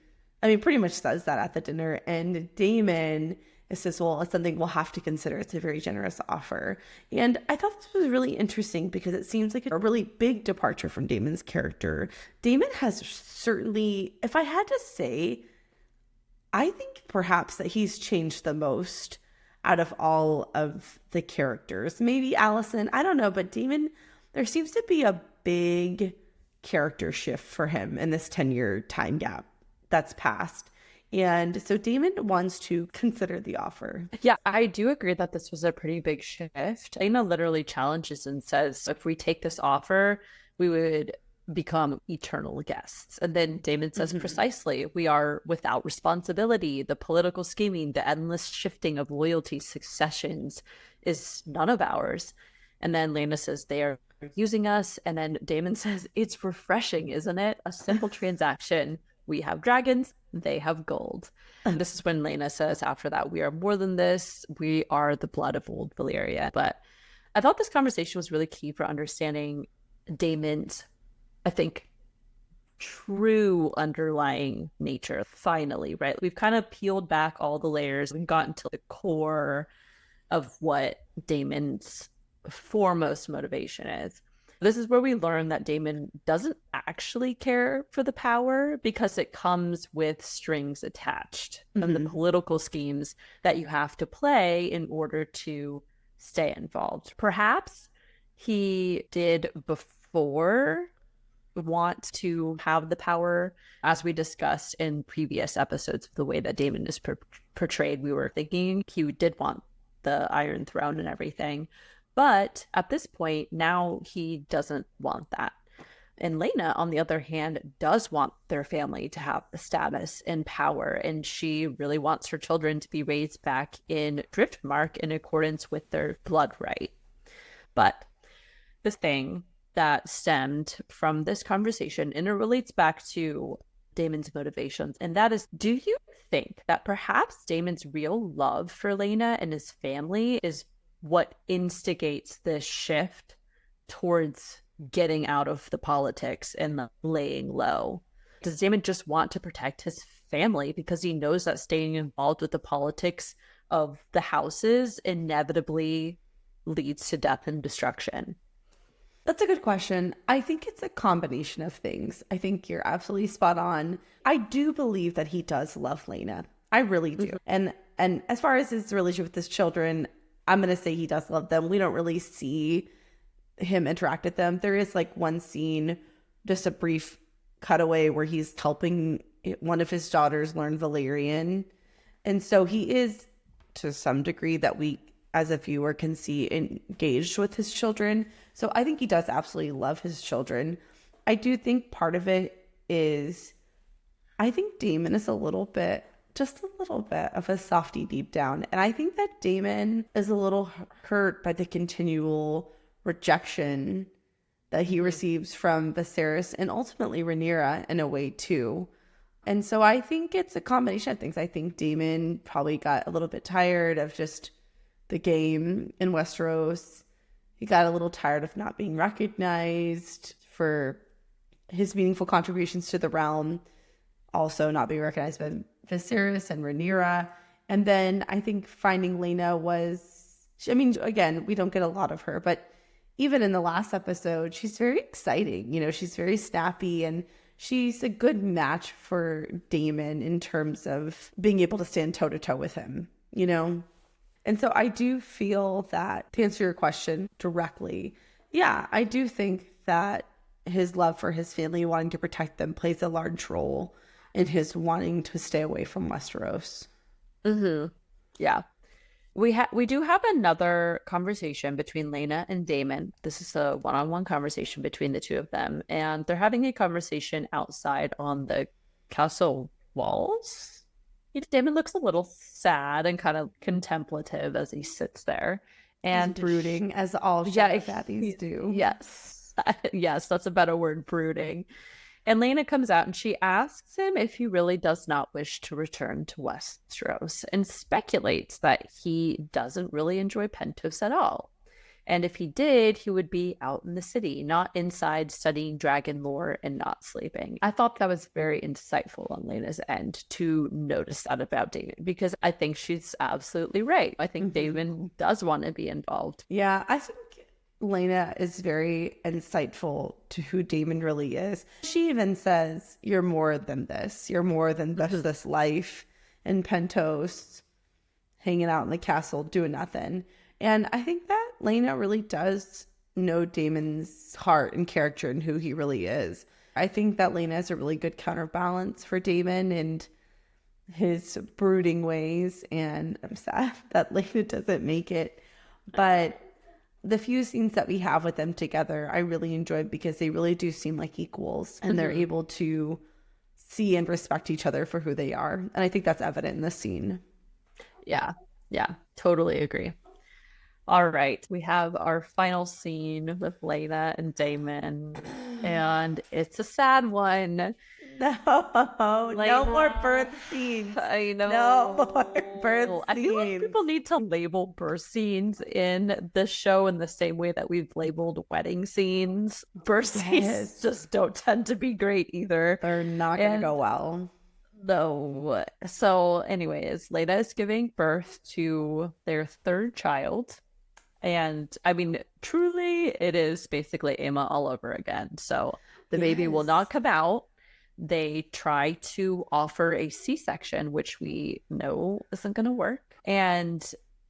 pretty much says that at the dinner. And Daemon says, well, it's something we'll have to consider. It's a very generous offer. And I thought this was really interesting because it seems like a really big departure from Daemon's character. Daemon has certainly, if I had to say, I think perhaps that he's changed the most out of all of the characters. Maybe Alicent, I don't know, but Daemon, there seems to be a big character shift for him in this 10-year time gap that's passed. And so Daemon wants to consider the offer. Yeah, I do agree that this was a pretty big shift. Laena literally challenges and says, if we take this offer, we would become eternal guests. And then Daemon says precisely, we are without responsibility. The political scheming, the endless shifting of loyalty successions is none of ours. And then Laena says they are using us. And then Daemon says, it's refreshing, isn't it? A simple transaction. We have dragons, they have gold. And this is when Laena says after that, we are more than this. We are the blood of old Valyria. But I thought this conversation was really key for understanding Daemon's, I think, true underlying nature. Finally, right? We've kind of peeled back all the layers. We've gotten to the core of what Daemon's foremost motivation is. This is where we learn that Daemon doesn't actually care for the power because it comes with strings attached and the political schemes that you have to play in order to stay involved. Perhaps he did before want to have the power, as we discussed in previous episodes of the way that Daemon is portrayed. We were thinking he did want the Iron Throne and everything. But at this point, now he doesn't want that. And Laena, on the other hand, does want their family to have the status and power. And she really wants her children to be raised back in Driftmark in accordance with their blood right. But the thing that stemmed from this conversation, and it relates back to Daemon's motivations, and that is, do you think that perhaps Daemon's real love for Laena and his family is what instigates this shift towards getting out of the politics and laying low? Does Daemon just want to protect his family because he knows that staying involved with the politics of the houses inevitably leads to death and destruction? That's a good question. I think it's a combination of things. I think you're absolutely spot on. I do believe that he does love Lena. I really do. And as far as his relationship with his children, I'm going to say he does love them. We don't really see him interact with them. There is like one scene, just a brief cutaway where he's helping one of his daughters learn Valyrian. And so he is, to some degree, that we as a viewer can see, engaged with his children. So I think he does absolutely love his children. I do think part of it is, I think Daemon is just a little bit of a softie deep down. And I think that Daemon is a little hurt by the continual rejection that he receives from Viserys and ultimately Rhaenyra in a way too. And so I think it's a combination of things. I think Daemon probably got a little bit tired of just the game in Westeros. He got a little tired of not being recognized for his meaningful contributions to the realm, also not being recognized by Viserys and Rhaenyra. And then I think finding Lena was, I mean, again, we don't get a lot of her, but even in the last episode, she's very exciting. You know, she's very snappy and she's a good match for Daemon in terms of being able to stand toe to toe with him, you know? And so I do feel that, to answer your question directly, yeah, I do think that his love for his family, wanting to protect them, plays a large role in his wanting to stay away from Westeros. Mm-hmm. Yeah. We do have another conversation between Lena and Daemon. This is a one-on-one conversation between the two of them. And they're having a conversation outside on the castle walls. Daemon looks a little sad and kind of contemplative as he sits there. And he's brooding, as all fatties do. Yes. Yes, that's a better word, brooding. And Lena comes out and she asks him if he really does not wish to return to Westeros and speculates that he doesn't really enjoy Pentos at all. And if he did, he would be out in the city, not inside studying dragon lore and not sleeping. I thought that was very insightful on Lena's end to notice that about Daemon, because I think she's absolutely right. I think Daemon does want to be involved. Yeah, I think Lena is very insightful to who Daemon really is. She even says, you're more than this. You're more than this life in Pentos, hanging out in the castle, doing nothing. And I think that Lena really does know Daemon's heart and character and who he really is. I think that Lena is a really good counterbalance for Daemon and his brooding ways. And I'm sad that Lena doesn't make it. But the few scenes that we have with them together, I really enjoyed because they really do seem like equals and they're able to see and respect each other for who they are. And I think that's evident in this scene. Yeah, totally agree. All right, we have our final scene with Lena and Daemon, and it's a sad one. No more birth scenes. I know. No more birth scenes. I feel like people need to label birth scenes in the show in the same way that we've labeled wedding scenes. Birth scenes just don't tend to be great either. They're not going to go well. No. So anyways, Lena is giving birth to their third child. And I mean, truly, it is basically Aemma all over again. So the baby will not come out. They try to offer a C-section, which we know isn't going to work. And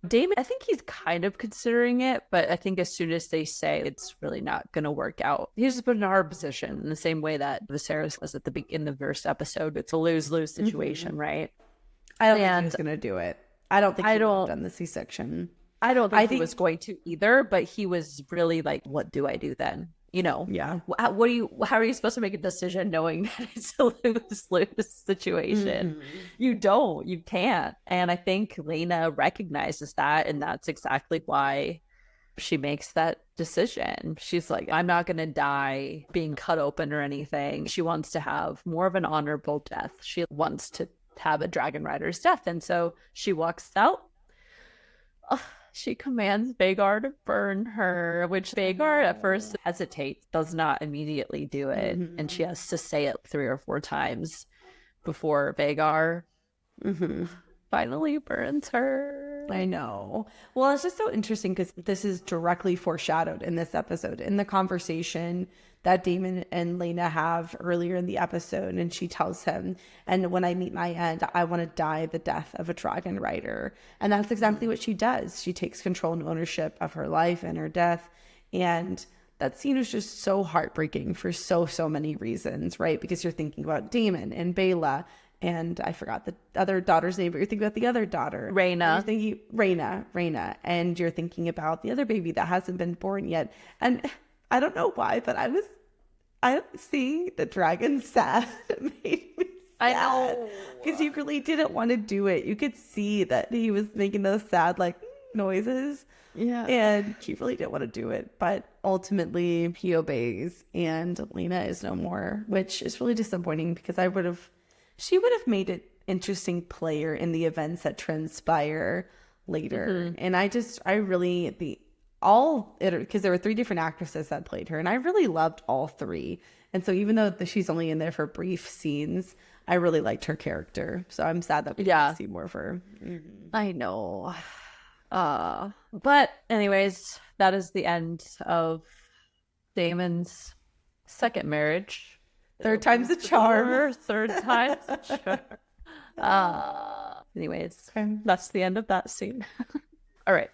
Daemon, I think he's kind of considering it, but I think as soon as they say it's really not going to work out, he's put in a hard position in the same way that Viserys was at the in the first episode. It's a lose-lose situation, right? I don't think he was going to do it. I don't think he would have done the C-section. I don't think he was going to either, but he was really like, what do I do then? You know? Yeah. How are you supposed to make a decision knowing that it's a lose-lose situation? You can't. And I think Lena recognizes that, and that's exactly why she makes that decision. She's like, I'm not going to die being cut open or anything. She wants to have more of an honorable death. She wants to have a dragon rider's death. And so she walks out. She commands Vhagar to burn her, which Vhagar at first hesitates, does not immediately do it. And she has to say it 3 or 4 times before Vhagar finally burns her. I know. Well, it's just so interesting because this is directly foreshadowed in this episode, in the conversation that Daemon and Lena have earlier in the episode. And she tells him, and when I meet my end, I want to die the death of a dragon rider. And that's exactly what she does. She takes control and ownership of her life and her death. And that scene was just so heartbreaking for so many reasons, right? Because you're thinking about Daemon and Bela, and I forgot the other daughter's name, but you're thinking about the other daughter. Rhaenyra. You're thinking Rhaenyra. And you're thinking about the other baby that hasn't been born yet. And I don't know why, but I seeing the dragon sad made me sad. I know. Because he really didn't want to do it. You could see that he was making those sad, like, noises. Yeah. And he really didn't want to do it. But ultimately, he obeys. And Lena is no more, which is really disappointing because she would have made an interesting player in the events that transpire later. And because there were 3 different actresses that played her, and I really loved all 3. And so even though she's only in there for brief scenes, I really liked her character. So I'm sad that we didn't see more of her. I know. But anyways, that is the end of Daemon's second marriage. Third time's a charm. Third time's a charm. Anyways, that's the end of that scene. All right.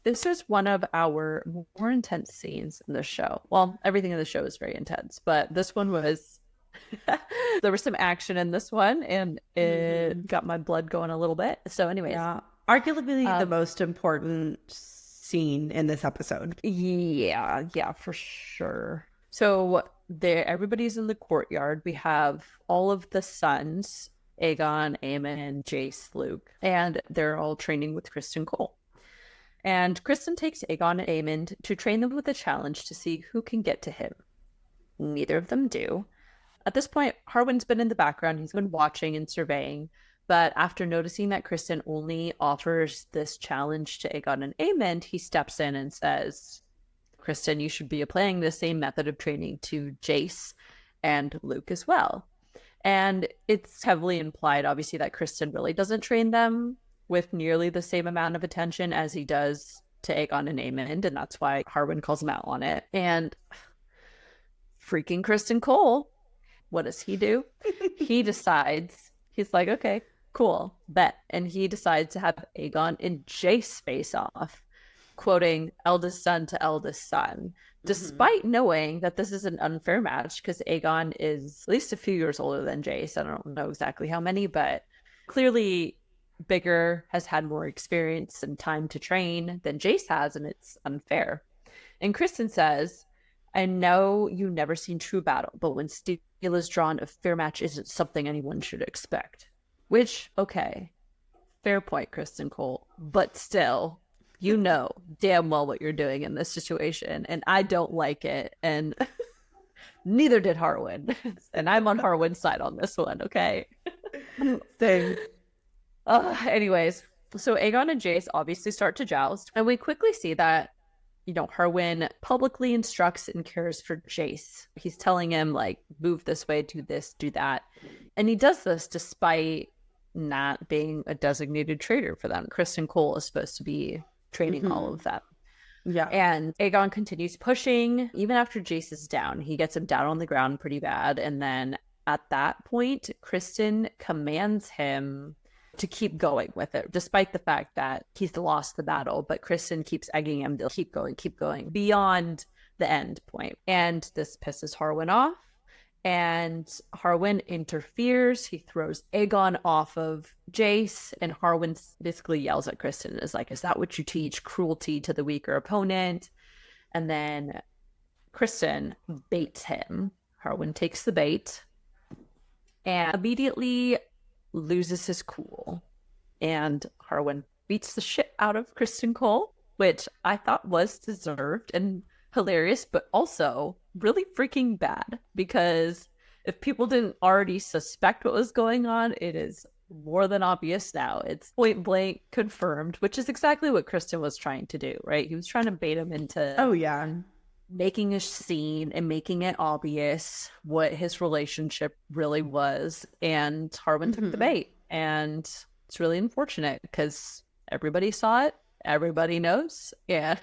This is one of our more intense scenes in the show. Well, everything in the show is very intense, but this one was... there was some action in this one, and it got my blood going a little bit. So anyways. Yeah. Arguably the most important scene in this episode. Yeah, for sure. So everybody's in the courtyard. We have all of the sons, Aegon, Aemon, Jace, Luke, and they're all training with Criston Cole. And Criston takes Aegon and Aemon to train them with a challenge to see who can get to him. Neither of them do. At this point, Harwin's been in the background. He's been watching and surveying. But after noticing that Criston only offers this challenge to Aegon and Aemon, he steps in and says, Criston, you should be applying the same method of training to Jace and Luke as well. And it's heavily implied, obviously, that Criston really doesn't train them with nearly the same amount of attention as he does to Aegon and Aemon, and that's why Harwin calls him out on it. And freaking Criston Cole, what does he do? He decides, he's like, okay, cool, bet. And he decides to have Aegon and Jace face off, quoting eldest son to eldest son, despite knowing that this is an unfair match because Aegon is at least a few years older than Jace. I don't know exactly how many, but clearly bigger, has had more experience and time to train than Jace has, and it's unfair. And Criston says, I know you've never seen true battle, but when steel is drawn, a fair match isn't something anyone should expect. Which, okay, fair point, Criston Cole, but still, you know damn well what you're doing in this situation, and I don't like it, and neither did Harwin. And I'm on Harwin's side on this one, okay? Same. Anyways, so Aegon and Jace obviously start to joust, and we quickly see that, Harwin publicly instructs and cares for Jace. He's telling him, like, move this way, do this, do that. And he does this despite not being a designated trainer for them. Criston Cole is supposed to be training all of them. Yeah. And Aegon continues pushing. Even after Jace is down, he gets him down on the ground pretty bad. And then at that point, Criston commands him to keep going with it, despite the fact that he's lost the battle. But Criston keeps egging him to keep going beyond the end point. And this pisses Harwin off. And Harwin interferes. He throws Aegon off of Jace. And Harwin basically yells at Criston, is like, is that what you teach? Cruelty to the weaker opponent. And then Criston baits him. Harwin takes the bait and immediately loses his cool. And Harwin beats the shit out of Criston Cole, which I thought was deserved and hilarious, but also really freaking bad, because if people didn't already suspect what was going on, it is more than obvious now. It's point blank confirmed, which is exactly what Kristen was trying to do, right? He was trying to bait him into Oh, yeah. making a scene and making it obvious what his relationship really was. And Harwin took the bait. And it's really unfortunate because everybody saw it, everybody knows, and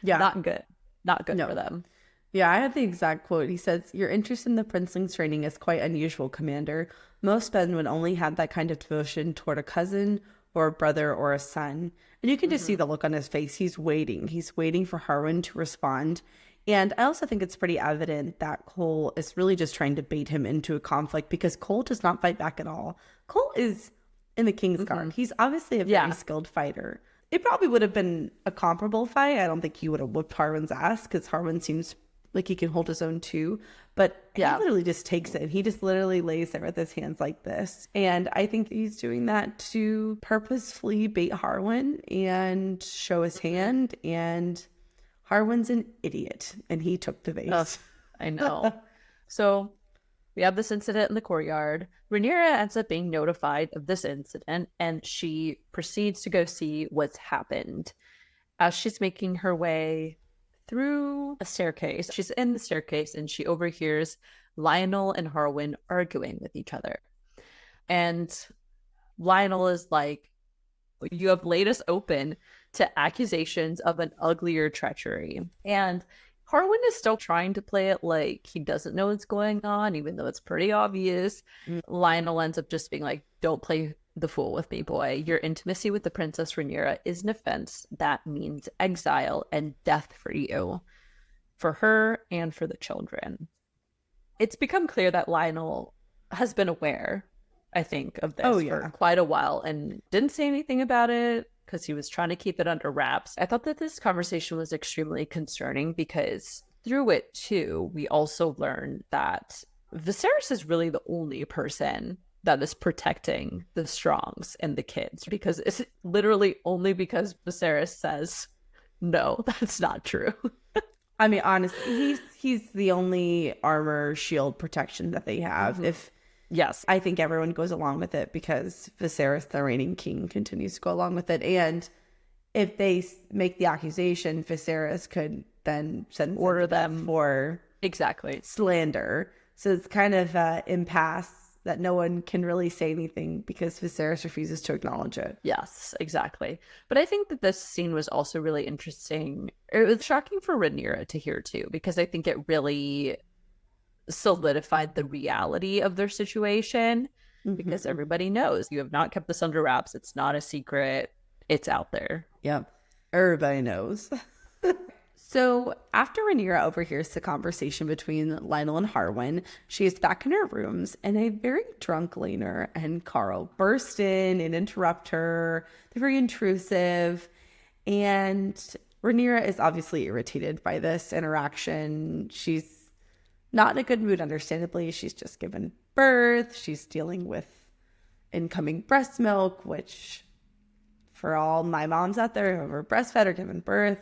Yeah. not good. Not good for them. Yeah, I had the exact quote. He says, "Your interest in the princeling's training is quite unusual, Commander. Most men would only have that kind of devotion toward a cousin or a brother or a son." And you can just see the look on his face. He's waiting. He's waiting for Harwin to respond. And I also think it's pretty evident that Cole is really just trying to bait him into a conflict because Cole does not fight back at all. Cole is in the King's Guard. He's obviously a very skilled fighter. It probably would have been a comparable fight. I don't think he would have whooped Harwin's ass because Harwin seems like he can hold his own too. But he literally just takes it. He just literally lays there with his hands like this. And I think he's doing that to purposefully bait Harwin and show his hand. And Harwin's an idiot. And he took the bait. I know. So we have this incident in the courtyard. Rhaenyra ends up being notified of this incident, and she proceeds to go see what's happened. As she's making her way through a staircase, she's in the staircase, and she overhears Lionel and Harwin arguing with each other. And Lionel is like, "You have laid us open to accusations of an uglier treachery." And Harwin is still trying to play it like he doesn't know what's going on, even though it's pretty obvious. Lionel ends up just being like, "Don't play the fool with me, boy. Your intimacy with the Princess Rhaenyra is an offense that means exile and death for you, for her and for the children." It's become clear that Lionel has been aware, I think, of this for quite a while and didn't say anything about it because he was trying to keep it under wraps. I thought that this conversation was extremely concerning because through it, too, we also learned that Viserys is really the only person that is protecting the Strongs and the kids, because it's literally only because Viserys says, no, that's not true. I mean, honestly, he's the only armor shield protection that they have. Yes, I think everyone goes along with it because Viserys, the reigning king, continues to go along with it. And if they make the accusation, Viserys could then order them for slander. So it's kind of an impasse that no one can really say anything because Viserys refuses to acknowledge it. Yes, exactly. But I think that this scene was also really interesting. It was shocking for Rhaenyra to hear too, because I think it really solidified the reality of their situation, because everybody knows you have not kept this under wraps. It's not a secret. It's out there. Yep. Everybody knows. So after Rhaenyra overhears the conversation between Lionel and Harwin, she is back in her rooms, and a very drunk Rhaenyra and Carl burst in and interrupt her. They're very intrusive, and Rhaenyra is obviously irritated by this interaction. She's not in a good mood, understandably. She's just given birth. She's dealing with incoming breast milk, which for all my moms out there who are breastfed or given birth,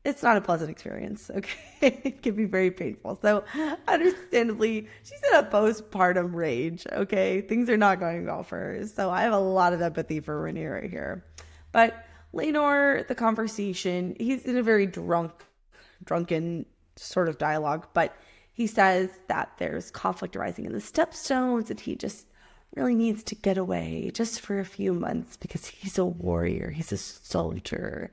it's not a pleasant experience, okay? It can be very painful. So understandably, she's in a postpartum rage, okay? Things are not going well for her. So I have a lot of empathy for Rhaenyra here. But Laenor, the conversation, he's in a very drunken sort of dialogue, but he says that there's conflict arising in the Stepstones and he just really needs to get away just for a few months because he's a warrior, he's a soldier.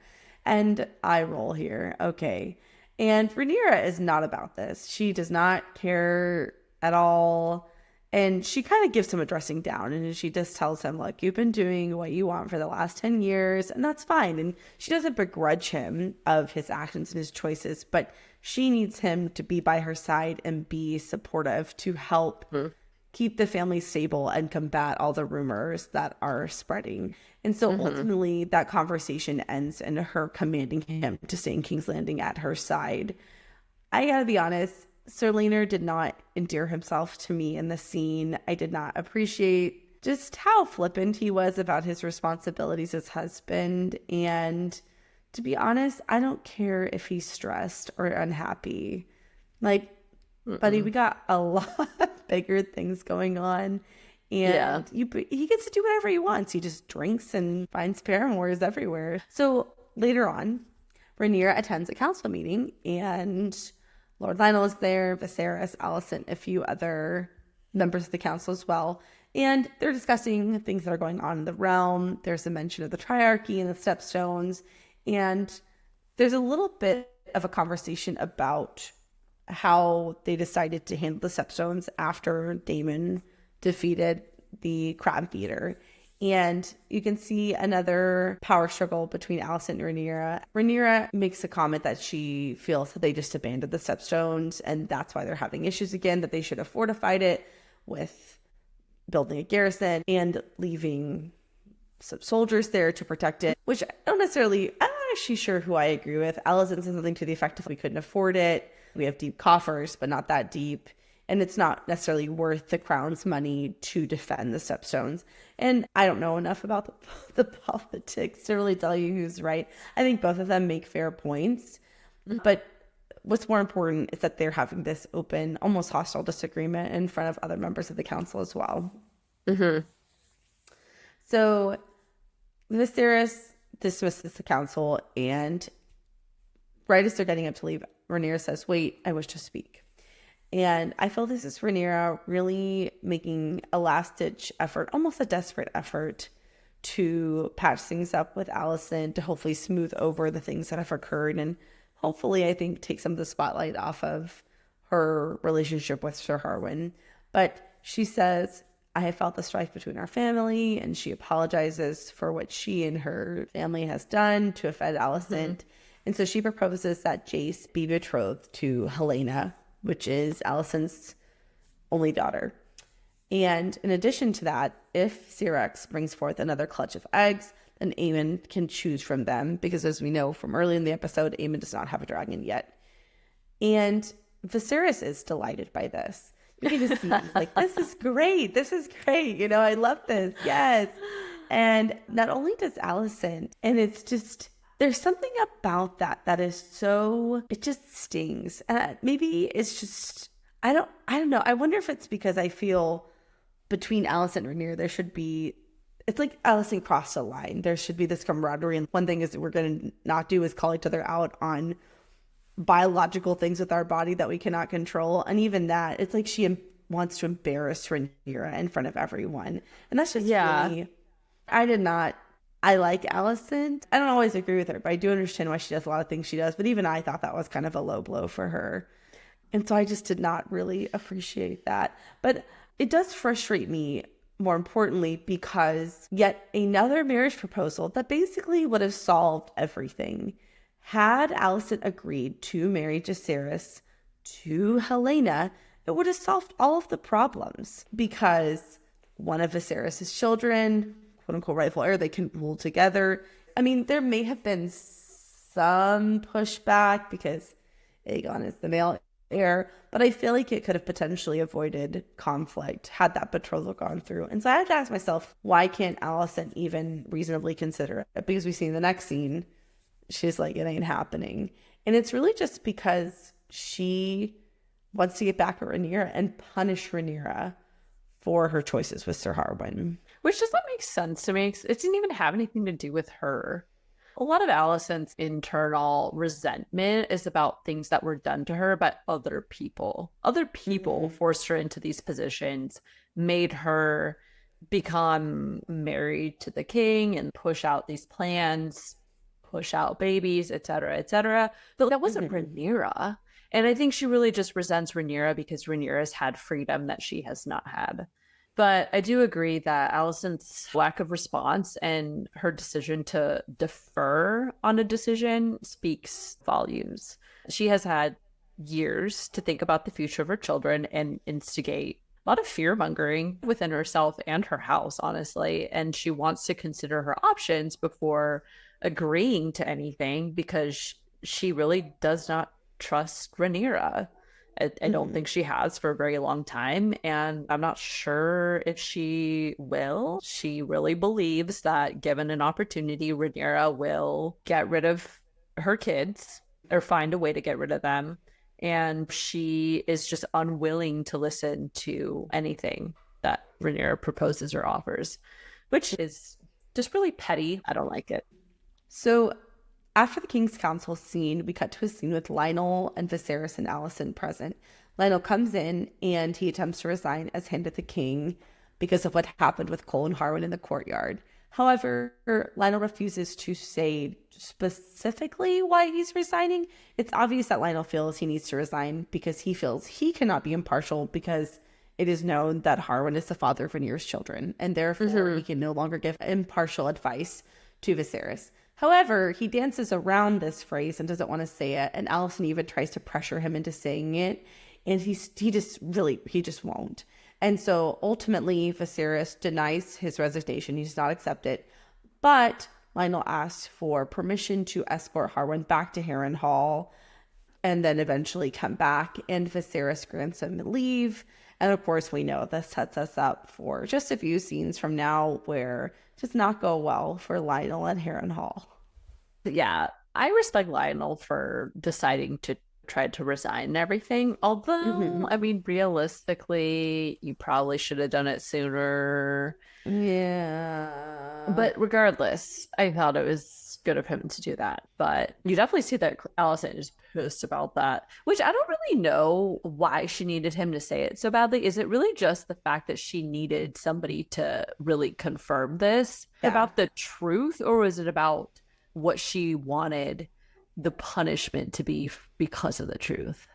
And I roll here. Okay. And Rhaenyra is not about this. She does not care at all. And she kind of gives him a dressing down. And she just tells him, look, you've been doing what you want for the last 10 years. And that's fine. And she doesn't begrudge him of his actions and his choices. But she needs him to be by her side and be supportive to help keep the family stable and combat all the rumors that are spreading. And so ultimately that conversation ends in her commanding him to stay in King's Landing at her side. I gotta be honest, Sir Laenor did not endear himself to me in the scene. I did not appreciate just how flippant he was about his responsibilities as husband. And to be honest, I don't care if he's stressed or unhappy. Like, buddy, we got a lot bigger things going on. Yeah. And he gets to do whatever he wants. He just drinks and finds paramours everywhere. So later on, Rhaenyra attends a council meeting, and Lord Lionel is there, Viserys, Alicent, a few other members of the council as well. And they're discussing things that are going on in the realm. There's a mention of the triarchy and the stepstones. And there's a little bit of a conversation about how they decided to handle the stepstones after Daemon defeated the crab feeder. And you can see another power struggle between Alicent and Rhaenyra. Rhaenyra makes a comment that she feels that they just abandoned the stepstones, and that's why they're having issues again, that they should have fortified it with building a garrison and leaving some soldiers there to protect it, which I'm not actually sure who I agree with. Alicent said something to the effect of, we couldn't afford it. We have deep coffers, but not that deep. And it's not necessarily worth the crown's money to defend the stepstones. And I don't know enough about the politics to really tell you who's right. I think both of them make fair points. But what's more important is that they're having this open, almost hostile disagreement in front of other members of the council as well. Mm-hmm. So Viserys dismisses the council, and right as they're getting up to leave, Rhaenyra says, "Wait, I wish to speak." And I feel this is Rhaenyra really making a last-ditch effort, almost a desperate effort, to patch things up with Alicent, to hopefully smooth over the things that have occurred, and hopefully, I think, take some of the spotlight off of her relationship with Sir Harwin. But she says, "I have felt the strife between our family," and she apologizes for what she and her family has done to offend Alicent. Mm-hmm. And so she proposes that Jace be betrothed to Helena, which is Alicent's only daughter. And in addition to that, if Syrax brings forth another clutch of eggs, then Aemon can choose from them, because as we know from early in the episode, Aemon does not have a dragon yet. And Viserys is delighted by this. You can just see, like, this is great. I love this. Yes. And not only does Alicent, and it's just, there's something about that is so, it just stings. Maybe it's just, I don't know. I wonder if it's because I feel between Alicent and Rhaenyra, there should be, it's like Alicent crossed a line. There should be this camaraderie. And one thing is that we're going to not do is call each other out on biological things with our body that we cannot control. And even that, it's like she wants to embarrass Rhaenyra in front of everyone. And that's just really, I like Alicent. I don't always agree with her, but I do understand why she does a lot of things she does. But even I thought that was kind of a low blow for her. And so I just did not really appreciate that. But it does frustrate me, more importantly, because yet another marriage proposal that basically would have solved everything. Had Alicent agreed to marry Jacaerys to Helena, it would have solved all of the problems, because one of Viserys' children, quote unquote rightful heir, they can rule together. I mean, there may have been some pushback because Aegon is the male heir, but I feel like it could have potentially avoided conflict had that betrothal gone through. And so I had to ask myself, why can't Alicent even reasonably consider it? Because we see in the next scene, she's like, it ain't happening. And it's really just because she wants to get back at Rhaenyra and punish Rhaenyra for her choices with Sir Harwin. Which does not make sense to me. It didn't even have anything to do with her. A lot of Alicent's internal resentment is about things that were done to her by other people. Other people forced her into these positions, made her become married to the king and push out these plans, push out babies, etc., etc. But that wasn't Rhaenyra. And I think she really just resents Rhaenyra because Rhaenyra's had freedom that she has not had. But I do agree that Alicent's lack of response and her decision to defer on a decision speaks volumes. She has had years to think about the future of her children and instigate a lot of fear-mongering within herself and her house, honestly. And she wants to consider her options before agreeing to anything because she really does not trust Rhaenyra. I don't think she has for a very long time, and I'm not sure if she will. She really believes that given an opportunity, Rhaenyra will get rid of her kids or find a way to get rid of them, and she is just unwilling to listen to anything that Rhaenyra proposes or offers, which is just really petty. I don't like it. So after the King's Council scene, we cut to a scene with Lionel and Viserys and Alicent present. Lionel comes in and he attempts to resign as Hand of the King because of what happened with Cole and Harwin in the courtyard. However, Lionel refuses to say specifically why he's resigning. It's obvious that Lionel feels he needs to resign because he feels he cannot be impartial because it is known that Harwin is the father of Rhaenyra's children, and therefore he can no longer give impartial advice to Viserys. However, he dances around this phrase and doesn't want to say it, and Alicent even tries to pressure him into saying it, and he just won't. And so ultimately, Viserys denies his resignation. He does not accept it. But Lionel asks for permission to escort Harwin back to Harrenhal and then eventually come back. And Viserys grants him leave. And of course, we know this sets us up for just a few scenes from now where it does not go well for Lionel and Harrenhal. Yeah, I respect Lionel for deciding to try to resign and everything. Although, I mean, realistically, you probably should have done it sooner. Yeah. But regardless, I thought it was good of him to do that. But you definitely see that Alicent is pissed about that, which I don't really know why she needed him to say it so badly. Is it really just the fact that she needed somebody to really confirm this about the truth, or was it about what she wanted the punishment to be because of the truth?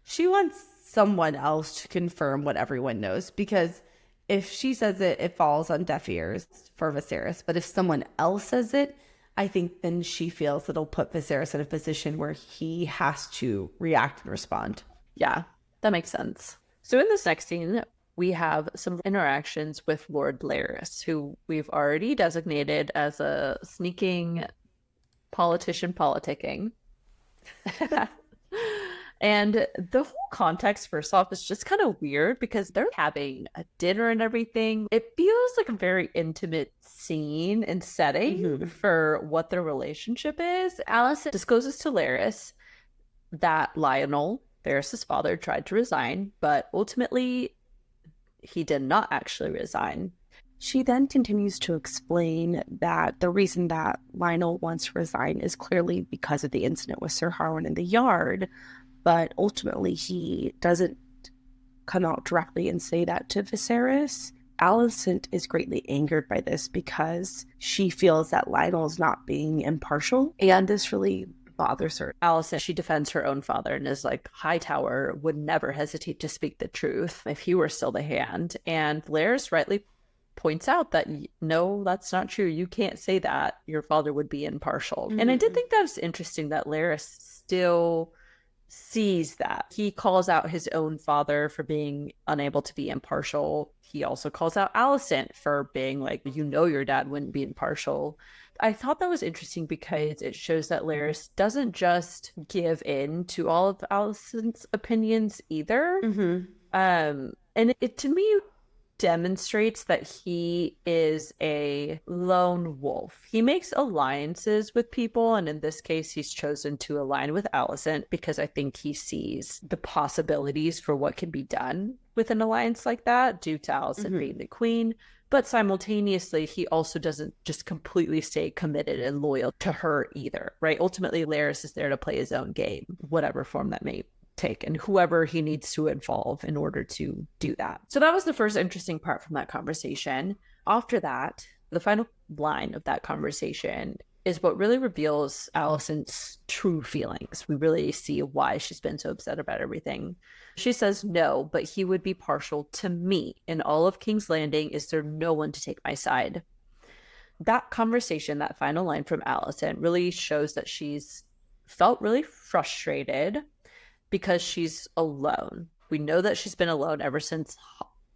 She wants someone else to confirm what everyone knows, because if she says it, it falls on deaf ears for Viserys. But if someone else says it, I think then she feels it'll put Viserys in a position where he has to react and respond. Yeah, that makes sense. So in this next scene, we have some interactions with Lord Larys, who we've already designated as a sneaking politician politicking. And the whole context, first off, is just kind of weird because they're having a dinner and everything. It feels like a very intimate scene and setting for what their relationship is. Alicent discloses to Larys that Lionel, Varys' father, tried to resign, but ultimately he did not actually resign. She then continues to explain that the reason that Lionel wants to resign is clearly because of the incident with Sir Harwin in the yard, but ultimately he doesn't come out directly and say that to Viserys. Alicent is greatly angered by this because she feels that Lionel is not being impartial, and this really bothers her. Alicent, she defends her own father and is like, Hightower would never hesitate to speak the truth if he were still the hand. And Larys rightly points out that no, that's not true. You can't say that. Your father would be impartial. And I did think that was interesting that Larys still sees that. He calls out his own father for being unable to be impartial. He also calls out Alicent for being like, you know, your dad wouldn't be impartial. I thought that was interesting because it shows that Larys doesn't just give in to all of Alicent's opinions either. And it to me demonstrates that he is a lone wolf. He makes alliances with people, and in this case, he's chosen to align with Alicent because I think he sees the possibilities for what can be done with an alliance like that due to Alicent being the queen. But simultaneously, he also doesn't just completely stay committed and loyal to her either, right? Ultimately, Larys is there to play his own game, whatever form that may take, and whoever he needs to involve in order to do that. So that was the first interesting part from that conversation. After that, the final line of that conversation is what really reveals Alicent's true feelings. We really see why she's been so upset about everything. She says, no, but he would be partial to me. In all of King's Landing, is there no one to take my side? That conversation, that final line from Alicent, really shows that she's felt really frustrated because she's alone. We know that she's been alone ever since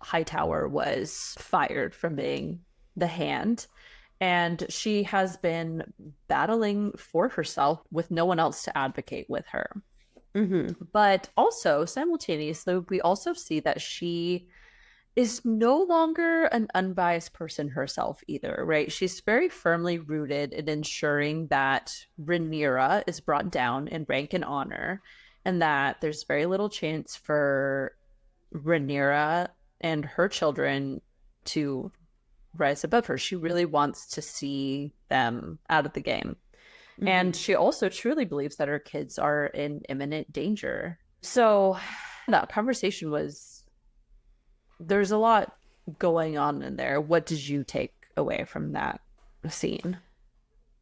Hightower was fired from being the hand. And she has been battling for herself with no one else to advocate with her. But also, simultaneously, we also see that she is no longer an unbiased person herself either, right? She's very firmly rooted in ensuring that Rhaenyra is brought down in rank and honor, and that there's very little chance for Rhaenyra and her children to rise above her. She really wants to see them out of the game. Mm-hmm. And she also truly believes that her kids are in imminent danger. So that conversation there's a lot going on in there. What did you take away from that scene?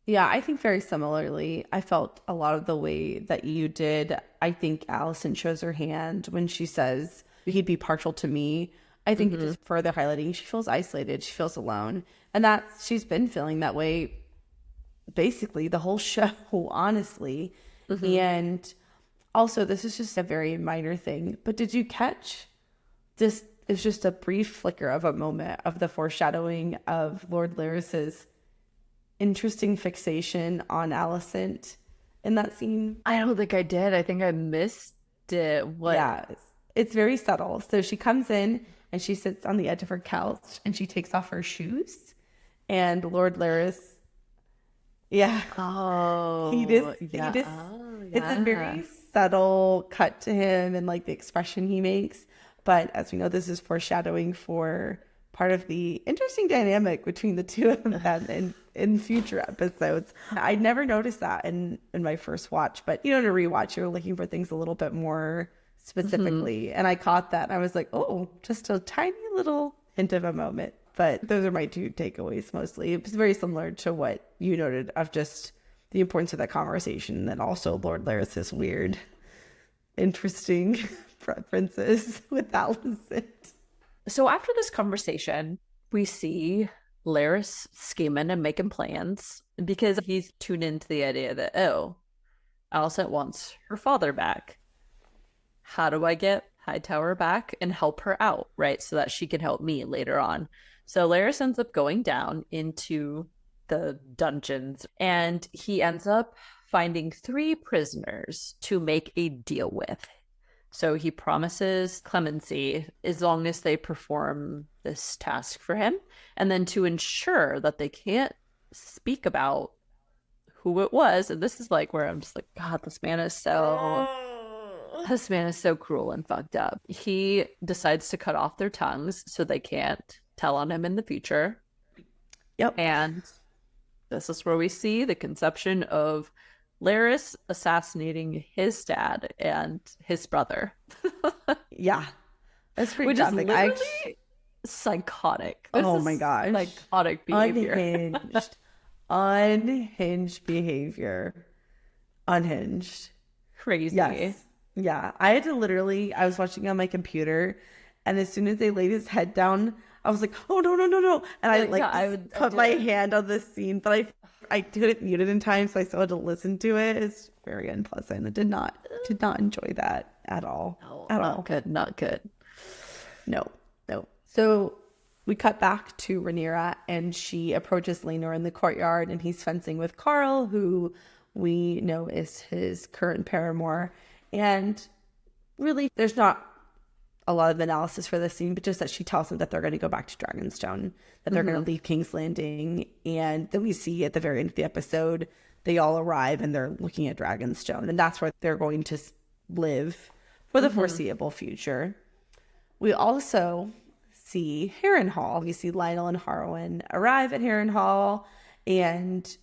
Yeah, I think very similarly. I felt a lot of the way that you did. I think Alicent shows her hand when she says he'd be partial to me. I think just further highlighting she feels isolated, she feels alone. And that she's been feeling that way basically the whole show, honestly. And also, this is just a very minor thing, but did you catch this is just a brief flicker of a moment of the foreshadowing of Lord Larys's interesting fixation on Alicent in that scene? I don't think I did. I think I missed it. What? Yeah, it's very subtle. So she comes in and she sits on the edge of her couch and she takes off her shoes, and Lord Larys, it's a very subtle cut to him and like the expression he makes. But as we know, this is foreshadowing for part of the interesting dynamic between the two of them in future episodes. I never noticed that in my first watch, but in a rewatch, you're looking for things a little bit more specifically. And I caught that. And I was like, oh, just a tiny little hint of a moment. But those are my two takeaways mostly. It was very similar to what you noted of just the importance of that conversation, and then also Lord Larys's weird, interesting preferences with Alicent. So after this conversation, we see Larys scheming and making plans because he's tuned into the idea that, Alicent wants her father back. How do I get Hightower back and help her out, right? So that she can help me later on. So Larys ends up going down into the dungeons, and he ends up finding 3 prisoners to make a deal with. So he promises clemency as long as they perform this task for him. And then to ensure that they can't speak about who it was. And this is like where I'm just like, God, this man is so cruel and fucked up. He decides to cut off their tongues so they can't tell on him in the future. Yep. And this is where we see the conception of Larys assassinating his dad and his brother. Yeah, that's pretty Which graphic. is literally psychotic. Oh my gosh, psychotic behavior. Unhinged behavior. Unhinged. Crazy. Yes. Yeah, I had to I was watching on my computer, and as soon as they laid his head down, I was like, oh no. And I would put my hand on the scene, but I couldn't mute it in time, so I still had to listen to it. It's very unpleasant. I did not enjoy that at all. No, at not all. Good, not good. No. So we cut back to Rhaenyra, and she approaches Rhaenyra in the courtyard, and he's fencing with Carl, who we know is his current paramour. And really, there's not a lot of analysis for this scene, but just that she tells him that they're going to go back to Dragonstone, that they're going to leave King's Landing. And then we see at the very end of the episode, they all arrive and they're looking at Dragonstone, and that's where they're going to live for the foreseeable future. We also see Harrenhal. We see Lionel and Harwin arrive at Harrenhal, and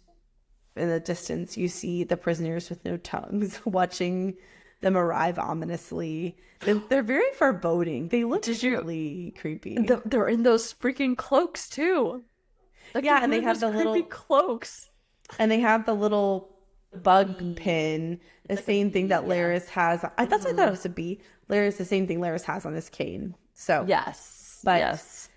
in the distance, you see the prisoners with no tongues watching them arrive ominously. They're very foreboding. They look really creepy. They're in those freaking cloaks too. Like, yeah, and they have the little cloaks. And they have the little bug pin, the same thing that Larys has. That's what I thought it was to be. Larys, the same thing Larys has on his cane. So yes.